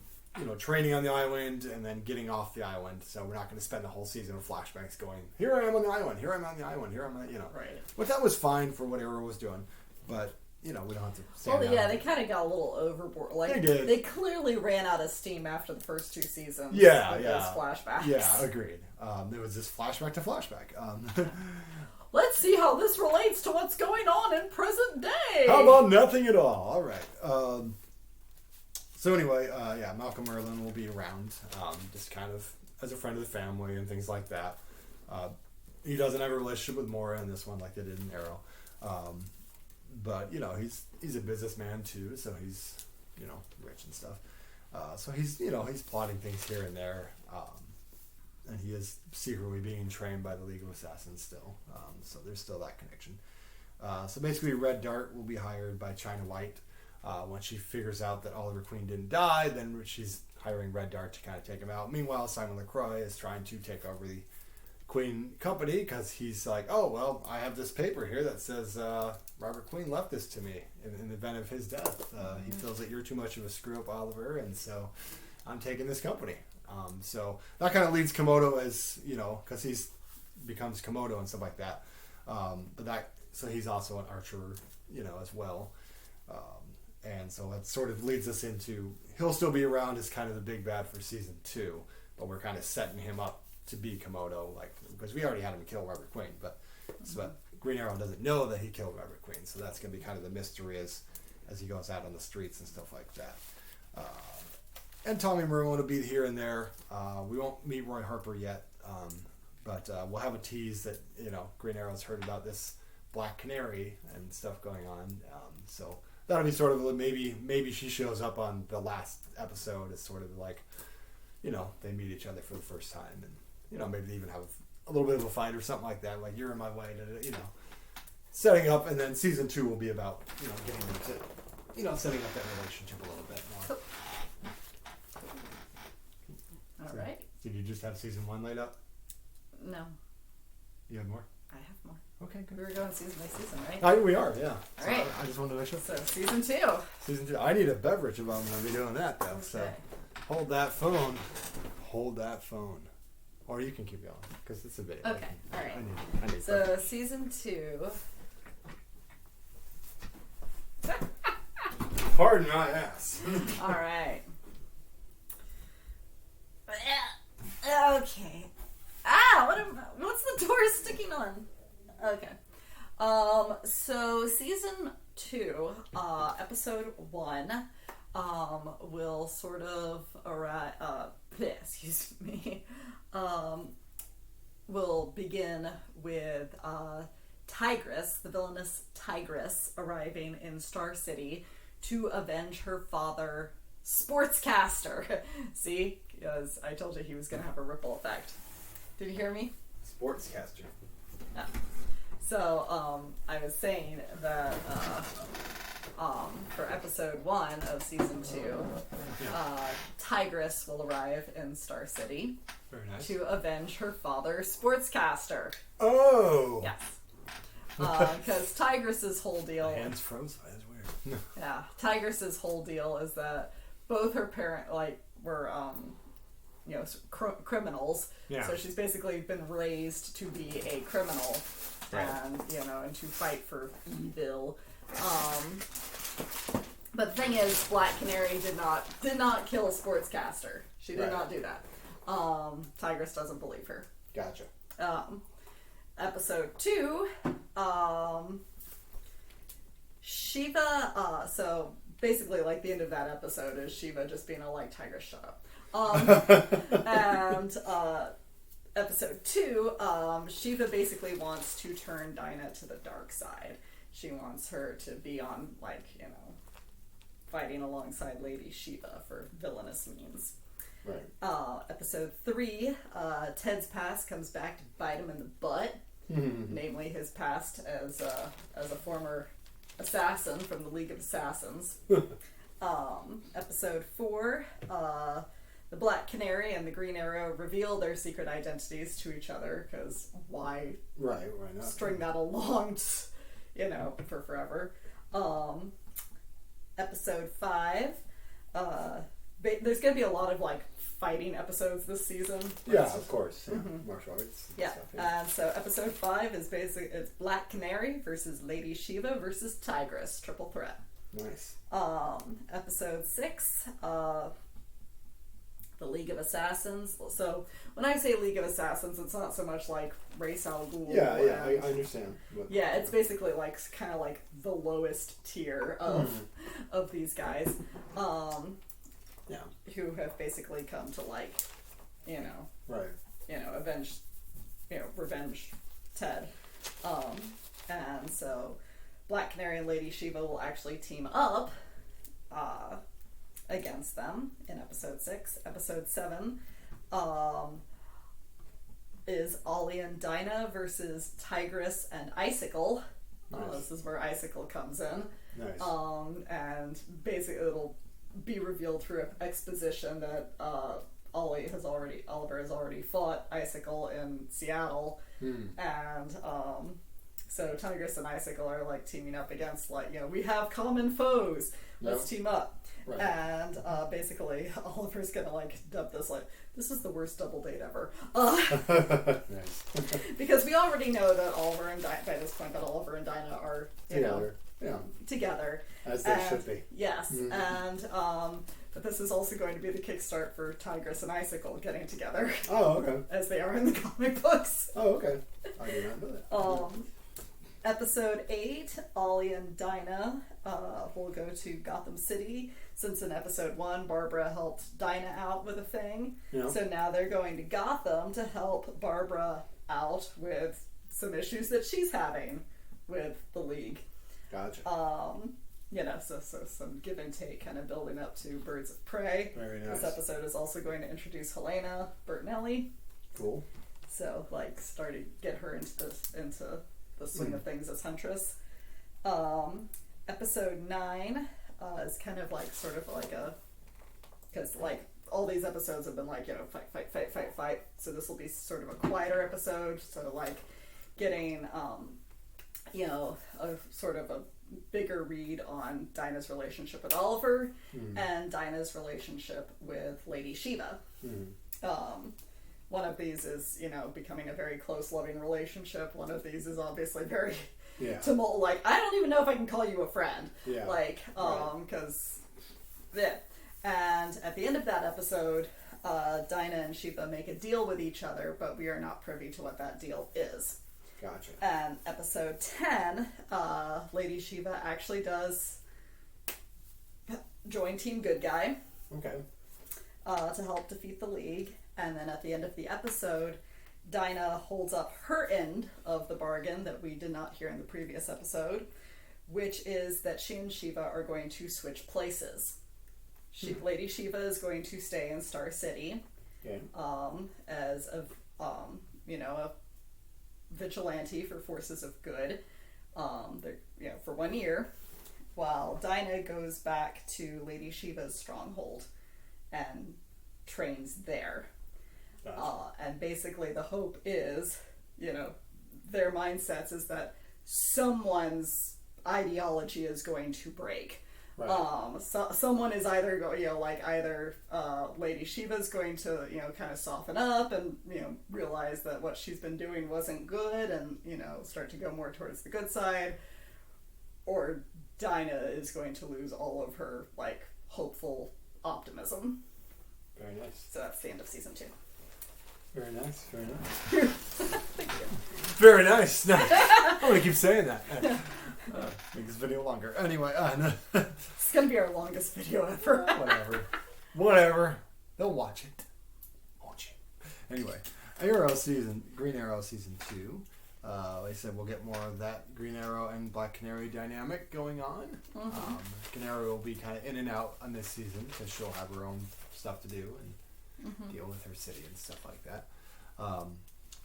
training on the island and then getting off the island. So we're not going to spend the whole season of flashbacks going, here I am on the island, here I'm on the island, here I'm on, Right. But that was fine for what Arrow was doing. But... we don't have to say Well, yeah, they kind of got a little overboard. Like, they did. They clearly ran out of steam after the first two seasons. Yeah. Those flashbacks. Yeah, agreed. There was this flashback to flashback. Let's see how this relates to what's going on in present day. How about nothing at all? All right. So anyway, Malcolm Merlin will be around, just kind of as a friend of the family and things like that. He doesn't have a relationship with Mora in this one like they did in Arrow. But he's a businessman too, so he's rich and stuff. So he's plotting things here and there, and he is secretly being trained by the League of Assassins still. So there's still that connection. So basically, Red Dart will be hired by China White. Once she figures out that Oliver Queen didn't die, then she's hiring Red Dart to kind of take him out. Meanwhile, Simon LaCroix is trying to take over the Queen company because he's like, oh, well, I have this paper here that says Robert Queen left this to me in the event of his death. He feels that you're too much of a screw-up, Oliver, and so I'm taking this company. So that kind of leads Komodo as, because he's becomes Komodo and stuff like that. So he's also an archer, as well. And so that sort of leads us into, he'll still be around as kind of the big bad for season 2, but we're kind of setting him up to be Komodo, because we already had him kill Robert Queen, but Green Arrow doesn't know that he killed Robert Queen, so that's going to be kind of the mystery as he goes out on the streets and stuff like that. And Tommy Maroon will be here and there. We won't meet Roy Harper yet, but we'll have a tease that Green Arrow's heard about this Black Canary and stuff going on. So that'll be sort of maybe she shows up on the last episode as sort of like, they meet each other for the first time, and maybe they even have a little bit of a fight or something like that. Like, you're in my way to setting up, and then season 2 will be about getting them to setting up that relationship a little bit more. All right. Did you just have season 1 laid up? No. You have more? I have more. Okay, good. We were going season by season, right? We are, yeah. All right. I just wanted to make sure. So season 2. Season 2. I need a beverage if I'm going to be doing that, though. Okay. So hold that phone. Hold that phone. Or you can keep going, because it's a video. Okay, all right. I need So beverage. season 2. Pardon my ass. All right. Okay. What's the door sticking on? Okay. So season 2, episode 1, will sort of will begin with Tigris, the villainous Tigris, arriving in Star City to avenge her father, Sportscaster. See? Because I told you he was going to have a ripple effect. Did you hear me? Sportscaster. Yeah. So, I was saying that for episode 1 of season 2, Tigris will arrive in Star City. Very nice. To avenge her father, Sportscaster. Oh! Yes. Because Tigris's whole deal... My hands froze. That's weird. Yeah. Tigris's whole deal is that both her parents, were, criminals. Yeah. So she's basically been raised to be a criminal. Right. And, and to fight for evil. But the thing is, Black Canary did not kill Sportscaster. She did not do that. Tigris doesn't believe her. Gotcha. Episode 2, Shiva, so basically the end of that episode is Shiva just being Tigris, shut up. And episode 2, Shiva basically wants to turn Dinah to the dark side. She wants her to be on, fighting alongside Lady Shiva for villainous means. Right. Episode 3, Ted's past comes back to bite him in the butt. Namely his past as a former assassin from the League of Assassins. Episode 4, the Black Canary and the Green Arrow reveal their secret identities to each other, because why not? String that along, for forever. Episode 5, there's going to be a lot of fighting episodes this season. Yeah, of course. Yeah. Martial arts. Yeah. Stuff, yeah. So episode 5 is it's Black Canary versus Lady Shiva versus Tigris, triple threat. Nice. Episode 6, the League of Assassins. So when I say League of Assassins, it's not so much like Ra's al Ghul. Yeah, I understand. Yeah, it's basically kind of the lowest tier of these guys. Yeah. Who have basically come to right. Avenge, revenge Ted. And so Black Canary and Lady Shiva will actually team up against them in episode 6. Episode 7 is Ollie and Dinah versus Tigris and Icicle. Nice. This is where Icicle comes in. Nice. And basically it'll be revealed through exposition that Oliver has already fought Icicle in Seattle, and so Tigris and Icicle are like teaming up against, like, we have common foes. Let's team up. Right. And basically, Oliver's gonna like dub this like, this is the worst double date ever. Nice. Because we already know that Oliver and by this point that Oliver and Dinah are together, as they should be. Yes, and but this is also going to be the kickstart for Tigris and Icicle getting together. Oh, okay. As they are in the comic books. Oh, okay. I did not know that. Episode 8, Ollie and Dinah will go to Gotham City, since in episode 1 Barbara helped Dinah out with a thing. Yeah. So now they're going to Gotham to help Barbara out with some issues that she's having with the League. Gotcha. So some give and take kind of building up to Birds of Prey. Very nice. This episode is also going to introduce Helena Bertinelli. Cool. So starting to get her into the swing of things as Huntress. Episode 9 is kind of like sort of like because like all these episodes have been like, fight. So this will be sort of a quieter episode. So like getting a sort of a bigger read on Dinah's relationship with Oliver and Dinah's relationship with Lady Shiva. One of these is, becoming a very close, loving relationship. One of these is obviously very tumult. Like, I don't even know if I can call you a friend. Yeah. Like, because, And at the end of that episode, Dinah and Shiva make a deal with each other, but we are not privy to what that deal is. Gotcha. And episode 10, Lady Shiva actually does join Team Good Guy. Okay. To help defeat the League. And then at the end of the episode, Dinah holds up her end of the bargain that we did not hear in the previous episode, which is that she and Shiva are going to switch places. Lady Shiva is going to stay in Star City as a vigilante for forces of good for 1 year, while Dinah goes back to Lady Shiva's stronghold and trains there. And basically the hope is, their mindsets is that someone's ideology is going to break. Right. Someone is either Lady Shiva's going to, kind of soften up and, realize that what she's been doing wasn't good and, start to go more towards the good side, or Dinah is going to lose all of her, hopeful optimism. Very nice. So that's the end of season 2. Very nice. Thank you. Very nice. I'm going to keep saying that. Make this video longer. Anyway, it's going to be our longest video ever. Whatever. They'll watch it. Anyway, Green Arrow season 2. Like I said, we'll get more of that Green Arrow and Black Canary dynamic going on. Mm-hmm. Canary will be kind of in and out on this season because she'll have her own stuff to do and deal with her city and stuff like that.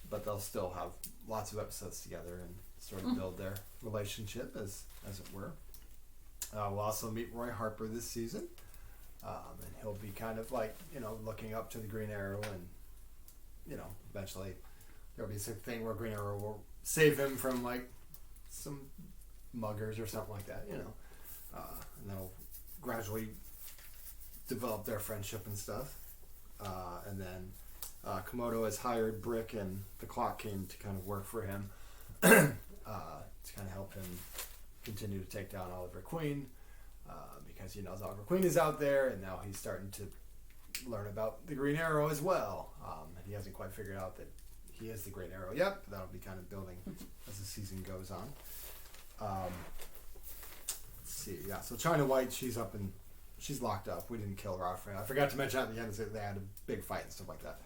But they'll still have lots of episodes together and sort of build their relationship, as it were. We'll also meet Roy Harper this season, and he'll be kind of looking up to the Green Arrow, and eventually there'll be some thing where Green Arrow will save him from some muggers or something like that, and they'll gradually develop their friendship and stuff. And then Komodo has hired Brick and the Clock King to kind of work for him to kind of help him continue to take down Oliver Queen, because he knows Oliver Queen is out there, and now he's starting to learn about the Green Arrow as well. And he hasn't quite figured out that he is the Green Arrow yet, but that'll be kind of building as the season goes on. Let's see, so China White, she's locked up. We didn't kill her off. I forgot to mention at the end that they had a big fight and stuff like that.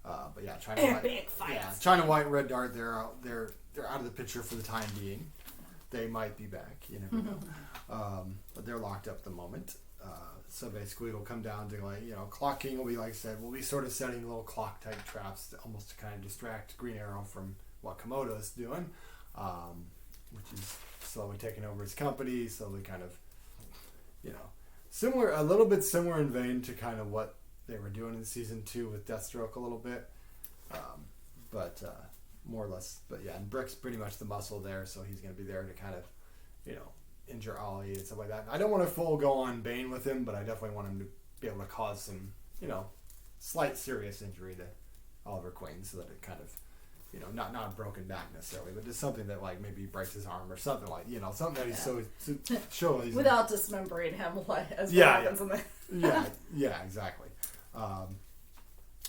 But yeah, China White. Big fights. Yeah, China White and Red Dart, they're out of the picture for the time being. They might be back. You never know. But they're locked up at the moment. So basically, it'll come down to Clock King will be, like I said, we'll be sort of setting little clock type traps to kind of distract Green Arrow from what Komodo's doing, which is slowly taking over his company, slowly kind of, Similar, a little bit similar in vein to kind of what they were doing in season 2 with Deathstroke a little bit, but more or less. But yeah, and Brick's pretty much the muscle there, so he's going to be there to kind of, injure Ollie and stuff like that. I don't want to full go on Bane with him, but I definitely want him to be able to cause some, slight serious injury to Oliver Queen, so that it kind of, not a broken back necessarily, but just something that like maybe breaks his arm or something like, something that he's so show he's without dismembering him, as what happens in the yeah, exactly.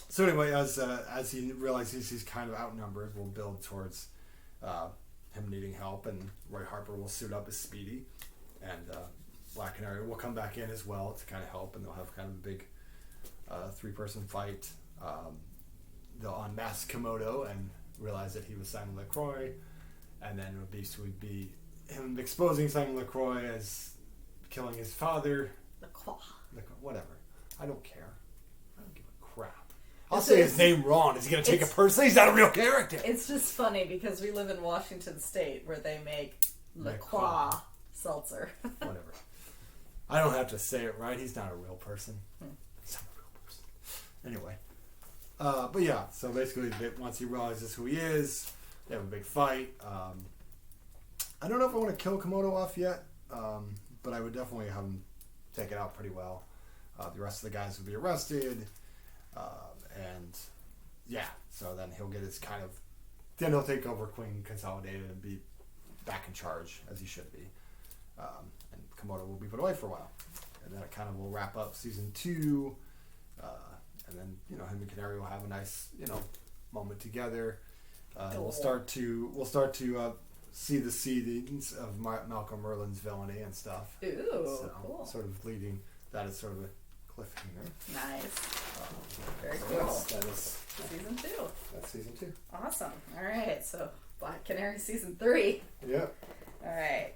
So anyway, as he realizes he's kind of outnumbered, we'll build towards him needing help, and Roy Harper will suit up as Speedy, and Black Canary will come back in as well to kind of help, and they'll have kind of a big 3-person fight. They'll unmask Komodo and realize that he was Simon LaCroix, and then it would be him exposing Simon LaCroix as killing his father. LaCroix. Whatever. I don't care. I don't give a crap. I'll say his name wrong. Is he going to take it personally? He's not a real character. It's just funny because we live in Washington State where they make LaCroix seltzer. Whatever. I don't have to say it right. He's not a real person. He's not a real person. Anyway. But yeah, so basically once he realizes who he is, they have a big fight. I don't know if I want to kill Komodo off yet, but I would definitely have him take it out pretty well. The rest of the guys will be arrested. And yeah, so then he'll get his then he'll take over Queen Consolidated and be back in charge as he should be. And Komodo will be put away for a while. And then it kind of will wrap up season 2. And then, him and Canary will have a nice, moment together. We'll start to see the seedings of Malcolm Merlin's villainy and stuff. Ooh, so, cool. Sort of leading, that is sort of a cliffhanger. Nice. Very so cool. That is season 2. That's season 2. Awesome. All right. So Black Canary season 3. Yep. All right.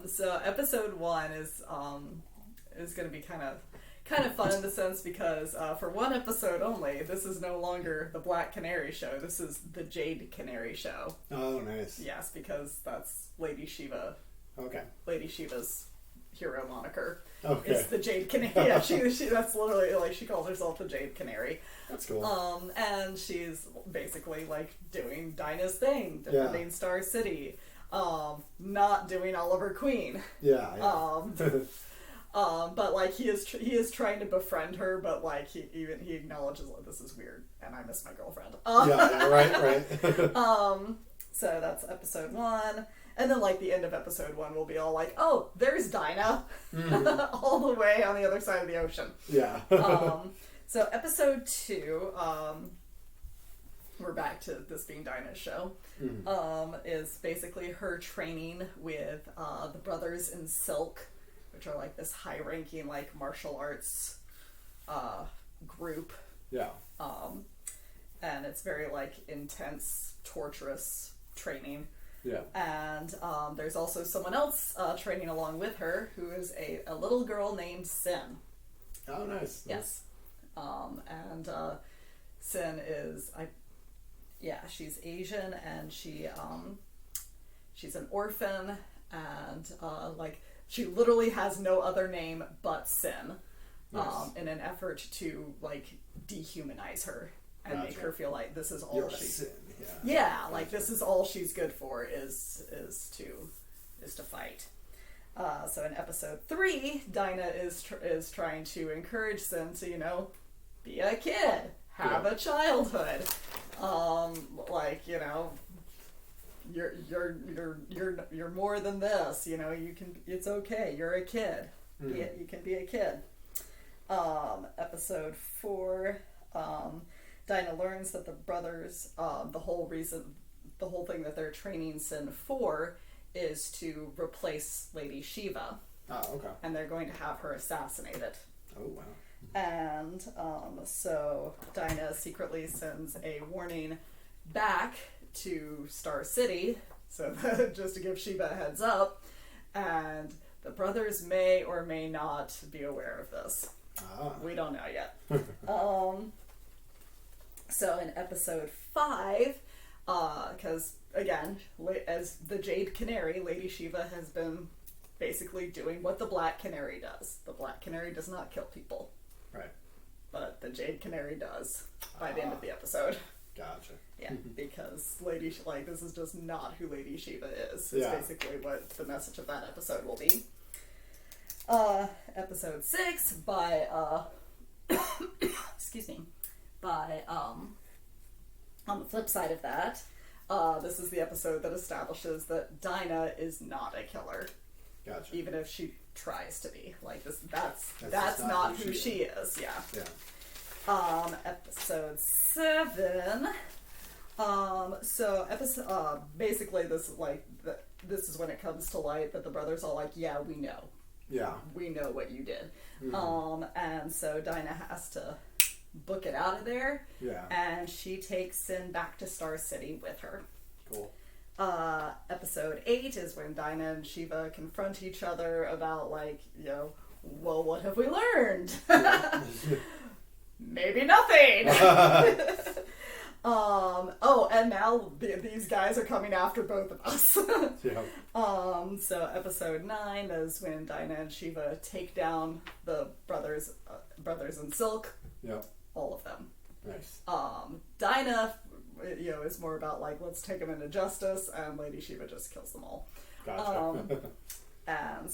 So episode 1 is going to be kind of fun in the sense because for one episode only, this is no longer the Black Canary show. This is the Jade Canary show. Oh, nice. Yes, because that's Lady Shiva. Okay. Lady Shiva's hero moniker. Okay. It's the Jade Canary. Yeah, she that's literally like she calls herself the Jade Canary. That's cool. And she's basically like doing Dinah's thing, defending Star City. Not doing Oliver Queen. Yeah. But like he is trying to befriend her, but like he acknowledges like this is weird and I miss my girlfriend. Right. So that's episode 1, and then like the end of episode 1 will be all like, oh, there's Dinah, all the way on the other side of the ocean. Yeah. So episode 2, we're back to this being Dinah's show. Is basically her training with the Brothers in Silk, which are like this high-ranking like martial arts group. Yeah. And it's very like intense, torturous training. Yeah. And there's also someone else training along with her who is a little girl named Sin. Oh, nice. Yes. And Sin is she's Asian, and she's an orphan, and like she literally has no other name but Sin. Nice. In an effort to like dehumanize her and make her feel like this is all You're she's Sin. like this is all she's good for is to fight. So in episode 3, Dinah is trying to encourage Sin to be a kid, have a childhood, you're more than this. You can. It's okay. You're a kid. You can be a kid. Episode 4, Dinah learns that the brothers, the whole thing that they're training Sin for is to replace Lady Shiva. Oh, okay. And they're going to have her assassinated. Oh, wow. And so Dinah secretly sends a warning back to Star City, so just to give Shiva a heads up, and the brothers may or may not be aware of this. We don't know yet. So in episode 5, because again, as the Jade Canary, Lady Shiva has been basically doing what the Black Canary does. The Black Canary does not kill people. Right. But the Jade Canary does by the end of the episode. Gotcha. Yeah, because this is just not who Lady Shiva is. It's Yeah. basically what the message of that episode will be. Episode 6 by, excuse me, by, on the flip side of that, this is the episode that establishes that Dinah is not a killer. Gotcha. Even if she tries to be. Like, that's just not who she is. Yeah. Yeah. Episode 7. Basically this is when it comes to light that the brothers are like, yeah, we know. Yeah. We know what you did. And so Dinah has to book it out of there. Yeah. And she takes Sin back to Star City with her. Cool. Episode 8 is when Dinah and Shiva confront each other about, like, you know, well, what have we learned? Maybe nothing. And now these guys are coming after both of us. Yeah. So episode 9 is when Dinah and Shiva take down the brothers in silk. Yep. All of them. Nice. Dinah, you know, is more about like, let's take them into justice, and Lady Shiva just kills them all. Gotcha. And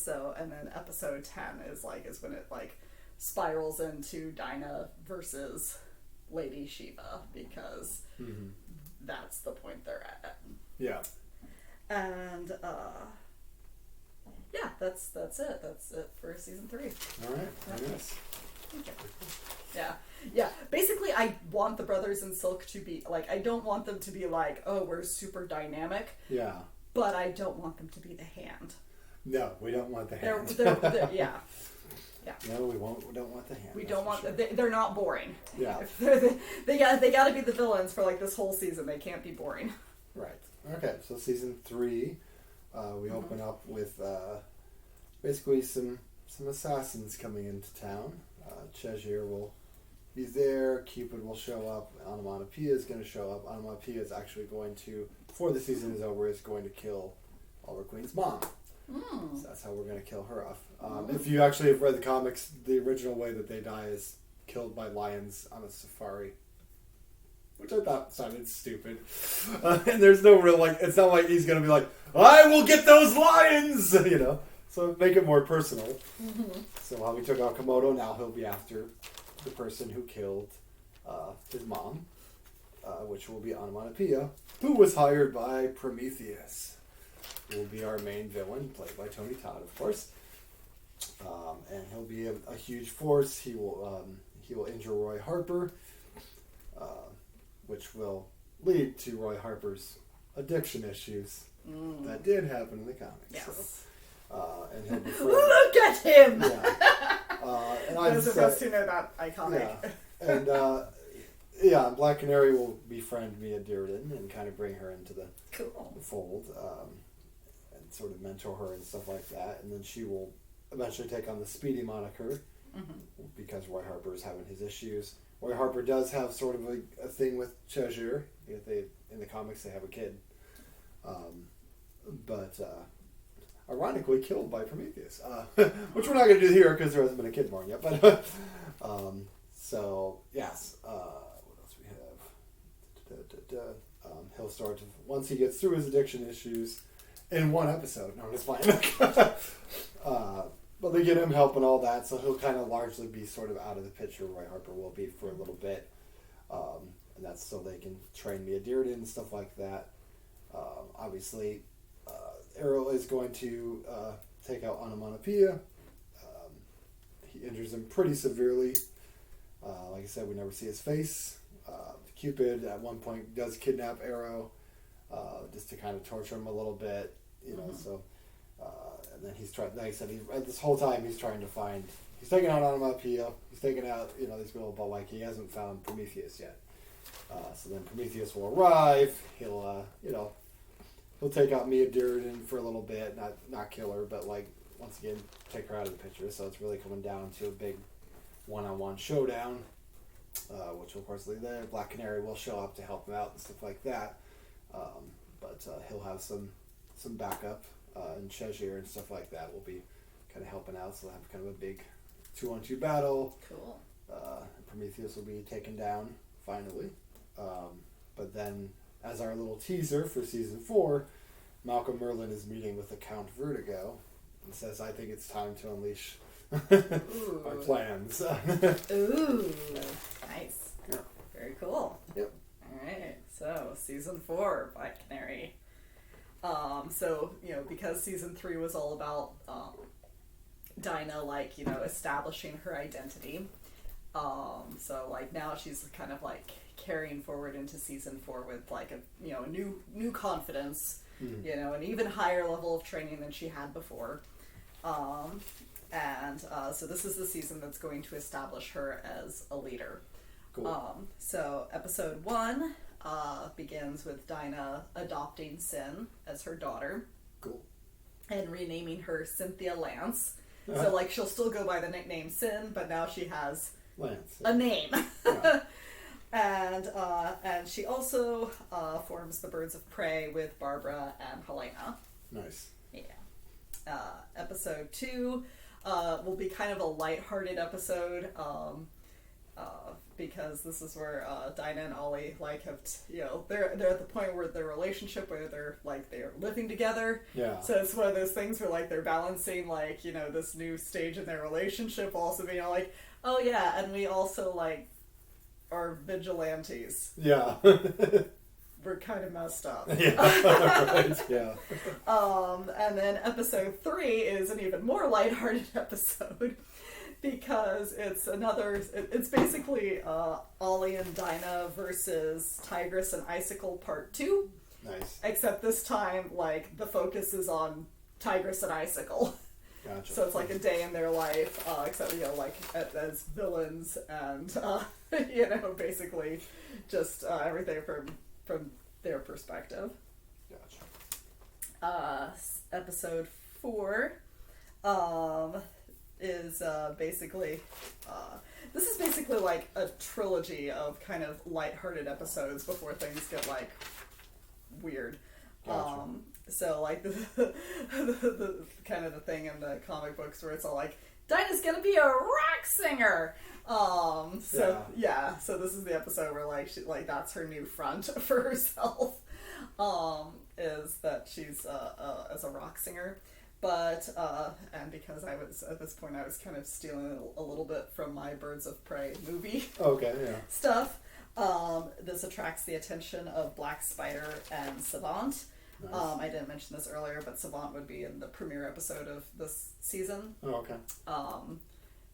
then episode 10 is when it like spirals into Dinah versus Lady Shiva, because that's the point they're at. Yeah. And yeah, that's it. That's it for season 3. All right. Very nice. Thank you. Yeah. Basically, I want the brothers in silk to be like, I don't want them to be like, oh, we're super dynamic. Yeah. But I don't want them to be the Hand. No, we don't want the Hand. They're yeah. Yeah. No, we don't want the Hand. We don't want. Sure. They're not boring. Yeah. They got to be the villains for like this whole season. They can't be boring. Right. Okay. So season 3, we open up with basically some assassins coming into town. Cheshire will be there. Cupid will show up. Onomatopoeia is going to show up. Onomatopoeia is actually going to, before the season is over, is going to kill Oliver Queen's mom. So that's how we're going to kill her off. If you actually have read the comics, the original way that they die is killed by lions on a safari, which I thought sounded stupid. And there's no real, like, it's not like he's going to be like, I will get those lions, you know. So make it more personal. So while we took out Komodo, now he'll be after the person who killed his mom, which will be Onomatopoeia, who was hired by Prometheus, who will be our main villain, played by Tony Todd, of course. And he'll be a huge force. He will injure Roy Harper, which will lead to Roy Harper's addiction issues that did happen in the comics. Yes. So, and he'll be look at him. Yeah. And those of us who know that iconic. Yeah. And Black Canary will befriend Mia Dearden and kind of bring her into the fold, and sort of mentor her and stuff like that. And then she will eventually take on the Speedy moniker because Roy Harper is having his issues. Roy Harper does have sort of a thing with Cheshire. In the comics, they have a kid, but ironically killed by Prometheus, which we're not going to do here because there hasn't been a kid born yet. But so yes, what else we have? He'll start to, once he gets through his addiction issues in one episode. No, I'm just playing. But they get him help and all that, so he'll kind of largely be sort of out of the picture. Roy Harper will be for a little bit, and that's so they can train Mia Dearden and stuff like that. Obviously, Arrow is going to take out Onomatopoeia. He injures him pretty severely. Like I said, we never see his face. Cupid at one point does kidnap Arrow just to kind of torture him a little bit, you know. So, and then he's trying. Like I said, this whole time he's trying to find. He's taking out Onomatopoeia. He's taking out these people, but like he hasn't found Prometheus yet. So then Prometheus will arrive. He'll he'll take out Mia Dearden for a little bit, not kill her, but like once again take her out of the picture. So it's really coming down to a big one-on-one showdown, which of course the Black Canary will show up to help him out and stuff like that. But he'll have some backup and Cheshire and stuff like that will be kind of helping out. So they'll have kind of a big 2-on-2 battle. Cool. Prometheus will be taken down finally. But then, as our little teaser for season 4, Malcolm Merlin is meeting with the Count Vertigo and says, "I think it's time to unleash our plans." Ooh, nice. Yeah. Very cool. Yep. All right. So season 4 by Canary. So because season 3 was all about Dinah, like establishing her identity. So like now she's kind of like carrying forward into season 4 with like a new confidence, an even higher level of training than she had before. So this is the season that's going to establish her as a leader. Cool. So episode 1 begins with Dinah adopting Sin as her daughter. Cool. And renaming her Cynthia Lance. So like she'll still go by the nickname Sin, but now she has Lance. a name. Yeah. And she also forms the Birds of Prey with Barbara and Helena. Nice. Yeah. Episode 2 will be kind of a lighthearted episode because this is where Dinah and Ollie like have they're at the point where their relationship where they're living together. Yeah. So it's one of those things where like they're balancing like this new stage in their relationship, also being like, oh yeah, and we also like are vigilantes. Yeah. We're kind of messed up. Yeah. Right. Yeah. And then episode 3 is an even more lighthearted episode because it's basically Ollie and Dinah versus Tigris and Icicle Part 2. Nice. Except this time, like, the focus is on Tigris and Icicle. Gotcha. So it's like a day in their life, except, like, as villains and, basically just everything from their perspective. Gotcha. Episode 4 is basically this is basically like a trilogy of kind of lighthearted episodes before things get like weird. Gotcha. So like the kind of the thing in the comic books where it's all like Dinah's gonna be a rock singer. So this is the episode where like she like that's her new front for herself. Is that she's as a rock singer. But, and because I was, at this point, I was kind of stealing a little bit from my Birds of Prey movie stuff. This attracts the attention of Black Spider and Savant. Nice. I didn't mention this earlier, but Savant would be in the premiere episode of this season. Oh, okay.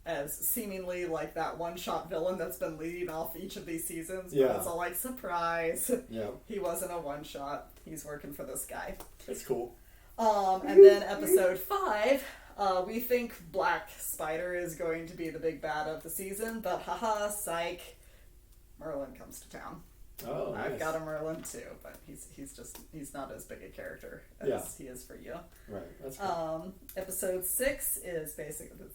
As seemingly like that one-shot villain that's been leading off each of these seasons. But Yeah. it's all like, surprise. Yeah. He wasn't a one-shot. He's working for this guy. That's cool. And then episode 5, we think Black Spider is going to be the big bad of the season, but haha, psych, Merlin comes to town. Oh, nice. I've got a Merlin too, but he's not as big a character as he is for you. Right, that's cool. Episode 6 is basically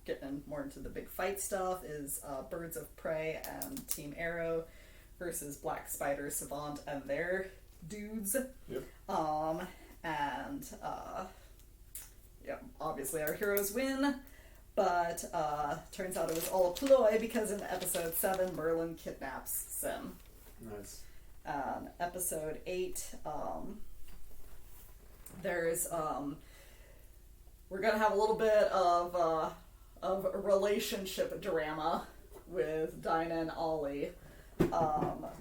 getting more into the big fight stuff, is Birds of Prey and Team Arrow versus Black Spider, Savant, and their dudes. Yep. And obviously our heroes win, but turns out it was all a ploy because in episode 7 Merlin kidnaps Sin. Nice. Episode 8, there's we're gonna have a little bit of a relationship drama with Dinah and Ollie,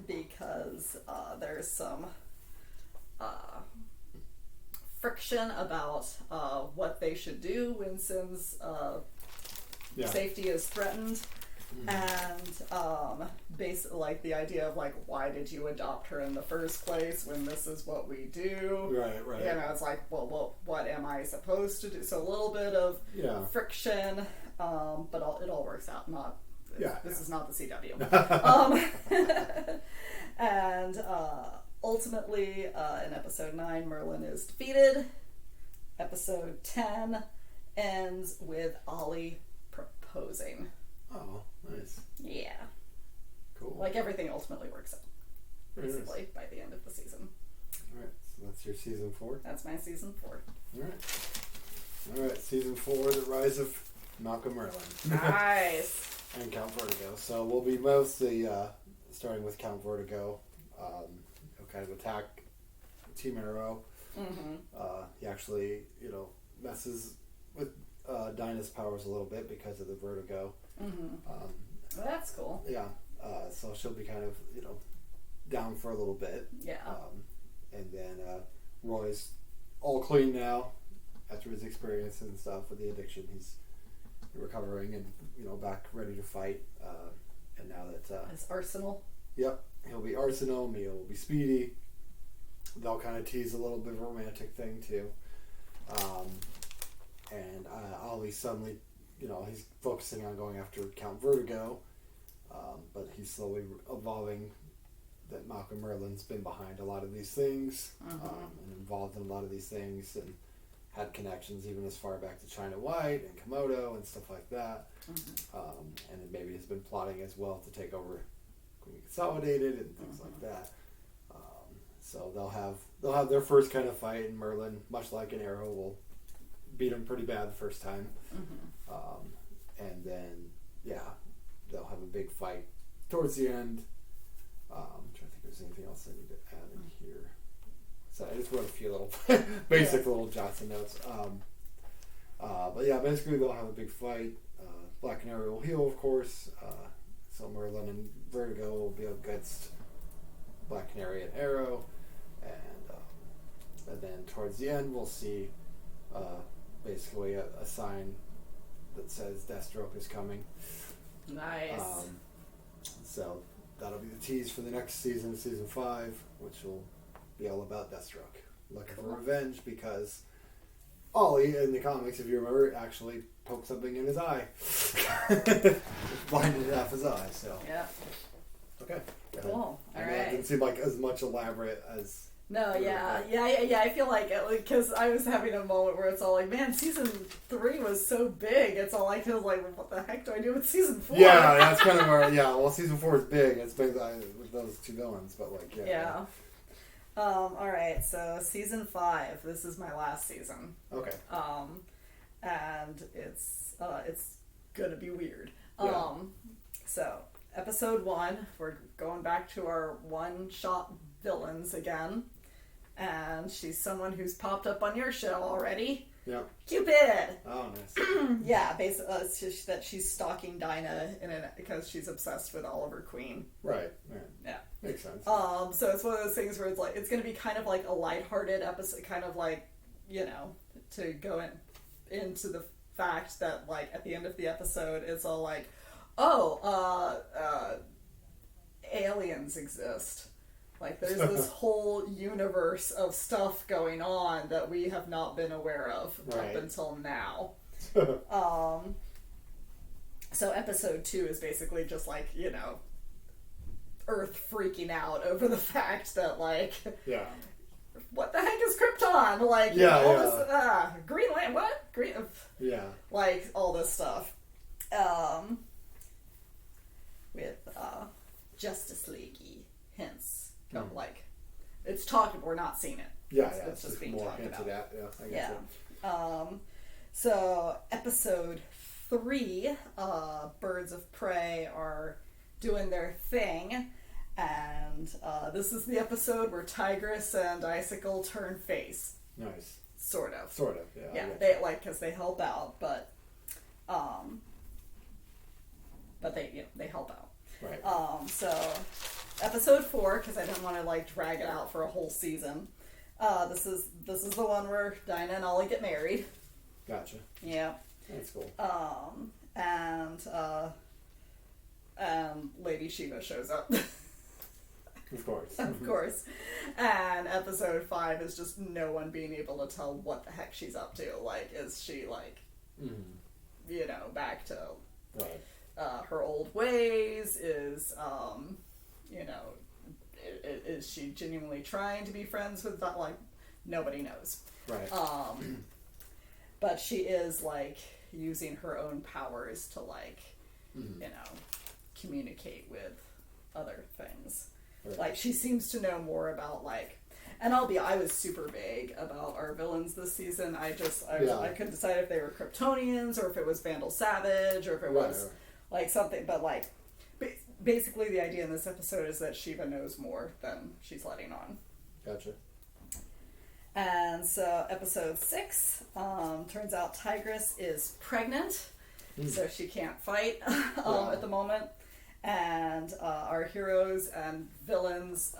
because there's some friction about what they should do when Sin's safety is threatened. And basically, like the idea of like, why did you adopt her in the first place when this is what we do? Right. It's like, well, what am I supposed to do? So a little bit of friction, but it all works out. This is not the CW. And ultimately, in episode 9, Merlin is defeated. Episode 10 ends with Ollie proposing. Oh, nice. Yeah. Cool. Like everything ultimately works out, Very basically, nice. by the end of the season. Alright, so That's your season 4? That's my season 4. Alright, season 4, The Rise of Malcolm Merlin. Nice. And Count Vertigo. So we'll be mostly starting with Count Vertigo. He'll kind of attack Team Arrow. He actually, messes with Dinah's powers a little bit because of the vertigo. Well, that's cool. Yeah. So she'll be kind of, down for a little bit. Yeah. And then Roy's all clean now after his experiences and stuff with the addiction. He's recovering and, back ready to fight. And now that... His arsenal. Yep. He'll be Arsenal. Mia will be Speedy. They'll kind of tease a little bit of a romantic thing, too. And Ollie suddenly, he's focusing on going after Count Vertigo. But he's slowly evolving that Malcolm Merlin's been behind a lot of these things. And involved in a lot of these things. And had connections even as far back to China White and Komodo and stuff like that. And maybe has been plotting as well to take over Queen Consolidated and things like that. So they'll have their first kind of fight, and Merlin, much like an Arrow, will beat him pretty bad the first time. And then they'll have a big fight towards the end. I'm trying to think if there's anything else I need to add in here. So I just wrote a few little basic little Johnson notes. But yeah, basically they'll have a big fight. Black Canary will heal, of course. So Merlin and Vertigo will be against Black Canary and Arrow. And then towards the end we'll see basically a sign that says Deathstroke is coming. Nice. So that'll be the tease for the next season, season 5, which will be all about Deathstroke. Looking for revenge because Ollie in the comics, if you remember, actually poked something in his eye. Blinded half his eye, so. Yeah. Okay. Cool. All right. It didn't seem like as much elaborate as... No, yeah. I feel like it, because I was having a moment where it's all like, man, season 3 was so big. It's all like, feels like, what the heck do I do with season 4? Yeah, that's kind of where, well, season 4 is big. It's big with those two villains, but like, Yeah. Alright, so season 5. This is my last season. Okay. And it's gonna be weird. Yeah. So, episode 1, we're going back to our one-shot villains again. And she's someone who's popped up on your show already. Yeah. Cupid! Oh, nice. Yeah, basically, it's just that she's stalking Dinah because she's obsessed with Oliver Queen. Right. Yeah. Makes sense. So it's one of those things where it's like, it's going to be kind of like a lighthearted episode, kind of like, to go into the fact that, like, at the end of the episode, it's all like, aliens exist. Like, there's this whole universe of stuff going on that we have not been aware of up until now. So episode 2 is basically just like, Earth freaking out over the fact that, like, what the heck is Krypton? Like, all this, Greenland, what? Like, all this stuff. With, Justice League-y hints. Like, it's talked, we're not seeing it. It's just being talked about. That. I guess So, episode 3, Birds of Prey are doing their thing, and this is the episode where Tigris and Icicle turn face. Nice. Sort of, yeah. Yeah, because they help out, but they help out. Right. So, episode 4, because I didn't want to, like, drag it out for a whole season. This is the one where Dinah and Ollie get married. Gotcha. Yeah. That's cool. And Lady Shiva shows up. Of course. Of course. And episode 5 is just no one being able to tell what the heck she's up to. Like, is she, like, back to her old ways? Is she genuinely trying to be friends with that? Like, nobody knows. Right. But she is, like, using her own powers to, like, communicate with other things. Right. Like, she seems to know more about, like, And I was super vague about our villains this season. I couldn't decide if they were Kryptonians or if it was Vandal Savage or if it was like something. But like, basically, the idea in this episode is that Shiva knows more than she's letting on. Gotcha. And so, episode 6, turns out Tigris is pregnant, so she can't fight at the moment. And our heroes and villains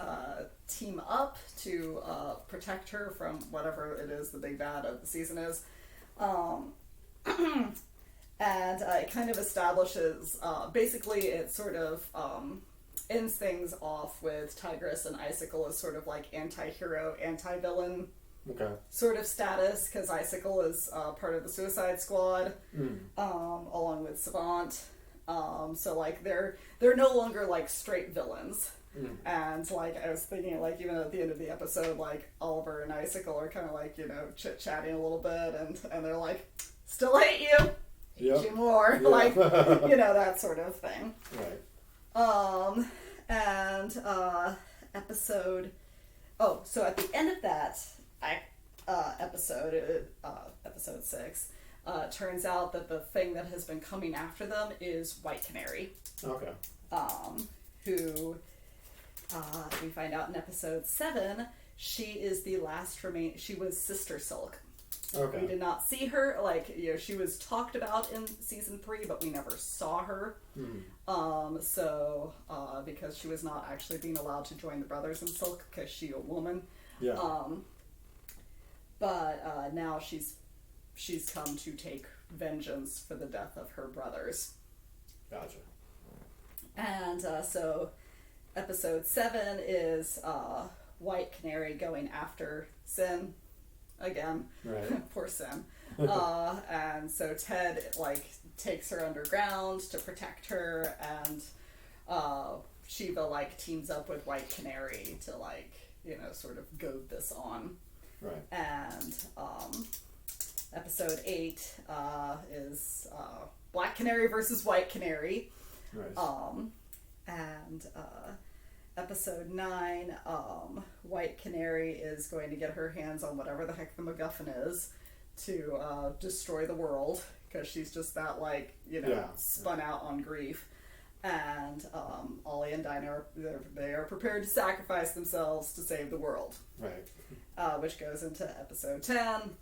team up to protect her from whatever it is the big bad of the season is. And it kind of establishes, basically it sort of ends things off with Tigris and Icicle as sort of like anti-hero, anti-villain sort of status, because Icicle is part of the Suicide Squad, along with Savant. So like they're no longer like straight villains. And like I was thinking, like even at the end of the episode, like Oliver and Icicle are kind of like, you know, chit-chatting a little bit, and they're like, still hate you, hate you more, like, you know, that sort of thing. Right. And episode, so at the end of that episode 6, turns out that the thing that has been coming after them is White Canary. Okay. Who we find out in episode 7, she is the last she was Sister Silk. Okay. We did not see her, like, you know, she was talked about in season 3, but we never saw her. Because she was not actually being allowed to join the Brothers in Silk because she's a woman. Yeah. But now she's come to take vengeance for the death of her brothers. Gotcha. And so episode 7 is White Canary going after Sin again. Right. Poor Sin. And so Ted like takes her underground to protect her, and Shiva like teams up with White Canary to like, you know, sort of goad this on. Right. And episode 8 is Black Canary versus White Canary. Nice. And episode 9, White Canary is going to get her hands on whatever the heck the MacGuffin is to destroy the world, because she's just that, like, you know, spun out on grief. And Ollie and Dinah they are prepared to sacrifice themselves to save the world. Right. Which goes into episode 10.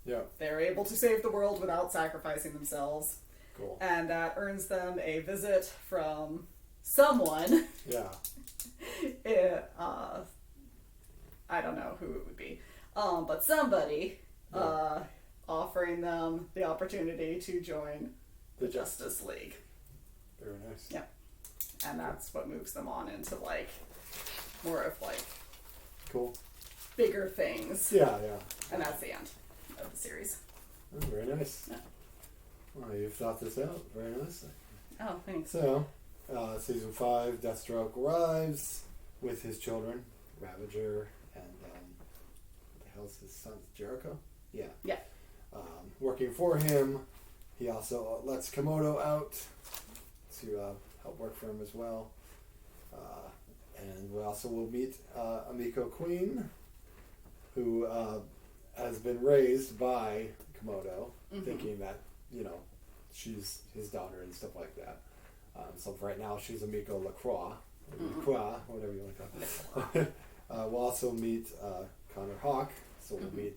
Yeah. They're able to save the world without sacrificing themselves. Cool. And that earns them a visit from someone. Yeah. I don't know who it would be. But somebody offering them the opportunity to join the Justice League. Very nice. Yeah. And that's what moves them on into, like, more of, like, cool, bigger things. Yeah. And that's the end of the series. Oh, very nice. Yeah. Well, you've thought this out very nicely. Oh, thanks. So, season 5, Deathstroke arrives with his children, Ravager, and what the hell's his son? Jericho? Yeah. Yeah. Working for him. He also lets Komodo out to help work for him as well. And we also will meet Amiko Queen, who has been raised by Komodo, thinking that, you know, she's his daughter and stuff like that. So for right now, she's Amiko LaCroix, or whatever you want to call it. We'll also meet Connor Hawke, so we'll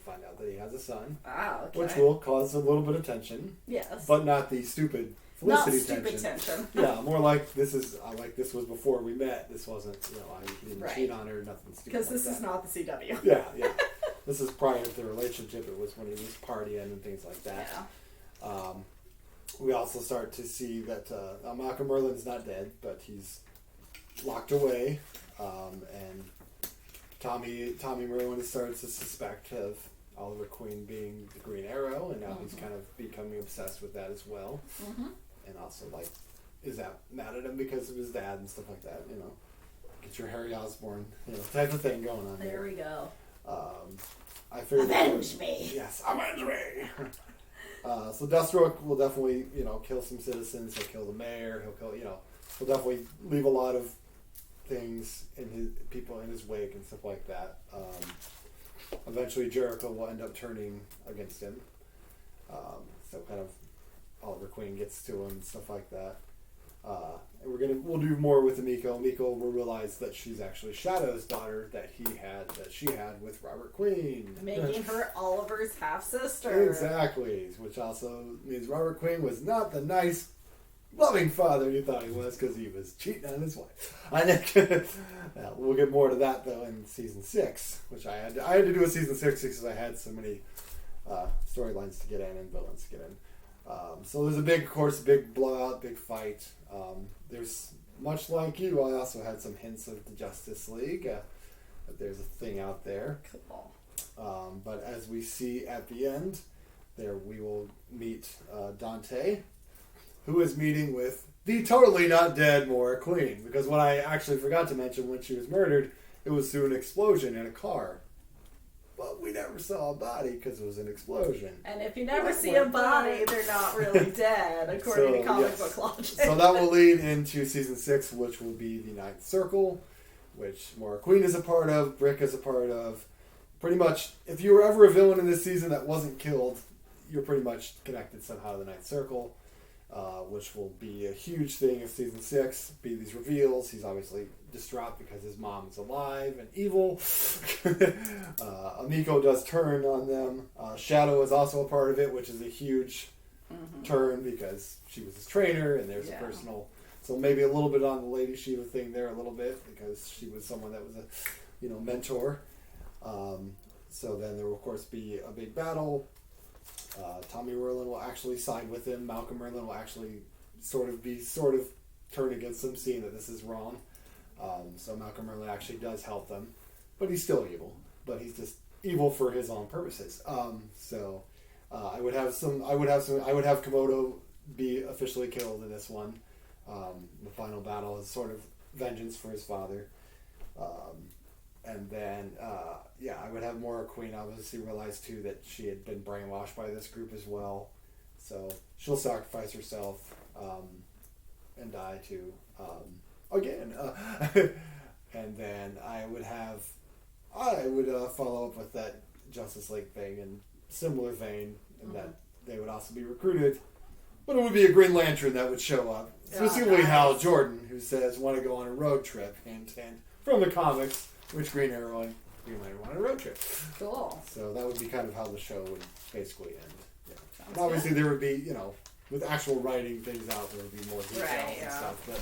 find out that he has a son, okay. which will cause a little bit of tension. Yes. But not the stupid Felicity tension. Yeah, more like this is this was before we met. This wasn't, you know, I didn't cheat on her, nothing stupid. Because this is not the CW. Yeah. This is prior to the relationship. It was when he was partying and things like that. Yeah. We also start to see that Malcolm Merlin's not dead, but he's locked away, and Tommy Merlin starts to suspect of Oliver Queen being the Green Arrow, and now he's kind of becoming obsessed with that as well. And also, like, is that mad at him because of his dad and stuff like that, you know? Get your Harry Osborn, you know, type of thing going on There we go. I figured Avenge me! Yes, avenge me! So Deathstroke will definitely, you know, kill some citizens. He'll kill the mayor. He'll kill, you know, he'll definitely leave a lot of things things in his people in his wake and stuff like that. Eventually, Jericho will end up turning against him. So kind of Oliver Queen gets to him and stuff like that. And we'll do more with Emiko. Emiko will realize that she's actually Shadow's daughter that she had with Robert Queen, making her Oliver's half sister. Exactly, which also means Robert Queen was not the nice, loving father you thought he was because he was cheating on his wife. I think we'll get more to that though in season 6, which I had to do a season 6 because I had so many storylines to get in and villains to get in. So there's a big blowout, big fight. There's, much like you, I also had some hints of the Justice League. That there's a thing out there. Cool. But as we see at the end, there we will meet Dante, who is meeting with the totally not dead Moira Queen. Because what I actually forgot to mention, when she was murdered, it was through an explosion in a car. But we never saw a body because it was an explosion. And if you never see a body, they're not really dead, according to comic book logic. So that will lead into season 6, which will be the Ninth Circle, which Moira Queen is a part of, Brick is a part of. Pretty much, if you were ever a villain in this season that wasn't killed, you're pretty much connected somehow to the Ninth Circle, which will be a huge thing of season 6. Be these reveals. He's obviously distraught because his mom is alive and evil. Emiko does turn on them. Shadow is also a part of it, which is a huge turn because she was his trainer and there's a personal. So maybe a little bit on the Lady Shiva thing there, a little bit, because she was someone that was a mentor. So then there will of course be a big battle. Tommy Merlin will actually side with him. Malcolm Merlin will actually sort of turn against him, seeing that this is wrong. So Malcolm Merlin actually does help them, but he's still evil. But he's just evil for his own purposes. I would have Komodo be officially killed in this one. The final battle is sort of vengeance for his father. And then, I would have Moira Queen obviously realize too that she had been brainwashed by this group as well. So she'll sacrifice herself and die too. Again. And then I would follow up with that Justice League thing in similar vein, in that they would also be recruited. But it would be a Green Lantern that would show up. Specifically Hal Jordan, who says, want to go on a road trip. And from the comics, which Green Arrow and Green Lantern want a road trip. Cool. So that would be kind of how the show would basically end. Yeah. And obviously there would be, with actual writing things out, there would be more details and stuff. But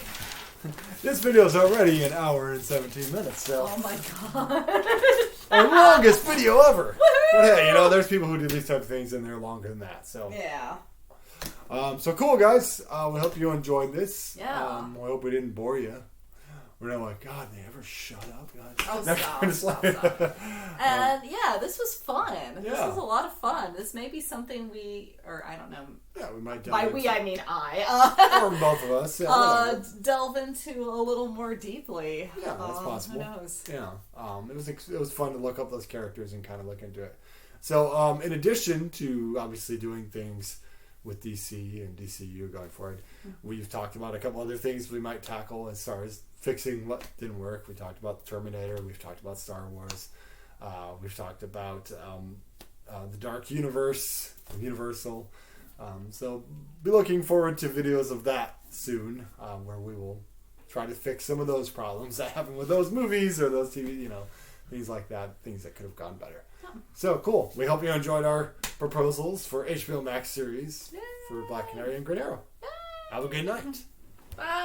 this video's already an hour and 17 minutes. So. Oh my god. Our longest video ever. But hey, there's people who do these type of things and they're longer than that. So. Yeah. So cool, guys. We hope you enjoyed this. Yeah. We hope we didn't bore you. We're not like, God, they ever shut up? God. Oh, stop. And this was fun. Yeah. This was a lot of fun. This may be something I don't know. Yeah, we might. By we, I mean I. Or both of us. Yeah, delve into a little more deeply. Yeah, that's possible. Who knows? Yeah. It was fun to look up those characters and kind of look into it. So, in addition to obviously doing things with DC and DCU going forward, we've talked about a couple other things we might tackle as far as fixing what didn't work. We talked about the Terminator. We've talked about Star Wars. We've talked about the Dark Universe, Universal. So be looking forward to videos of that soon, where we will try to fix some of those problems that happen with those movies or those TV, things like that, things that could have gone better. So cool. We hope you enjoyed our proposals for HBO Max series for Black Canary and Green Arrow. Have a good night. Bye.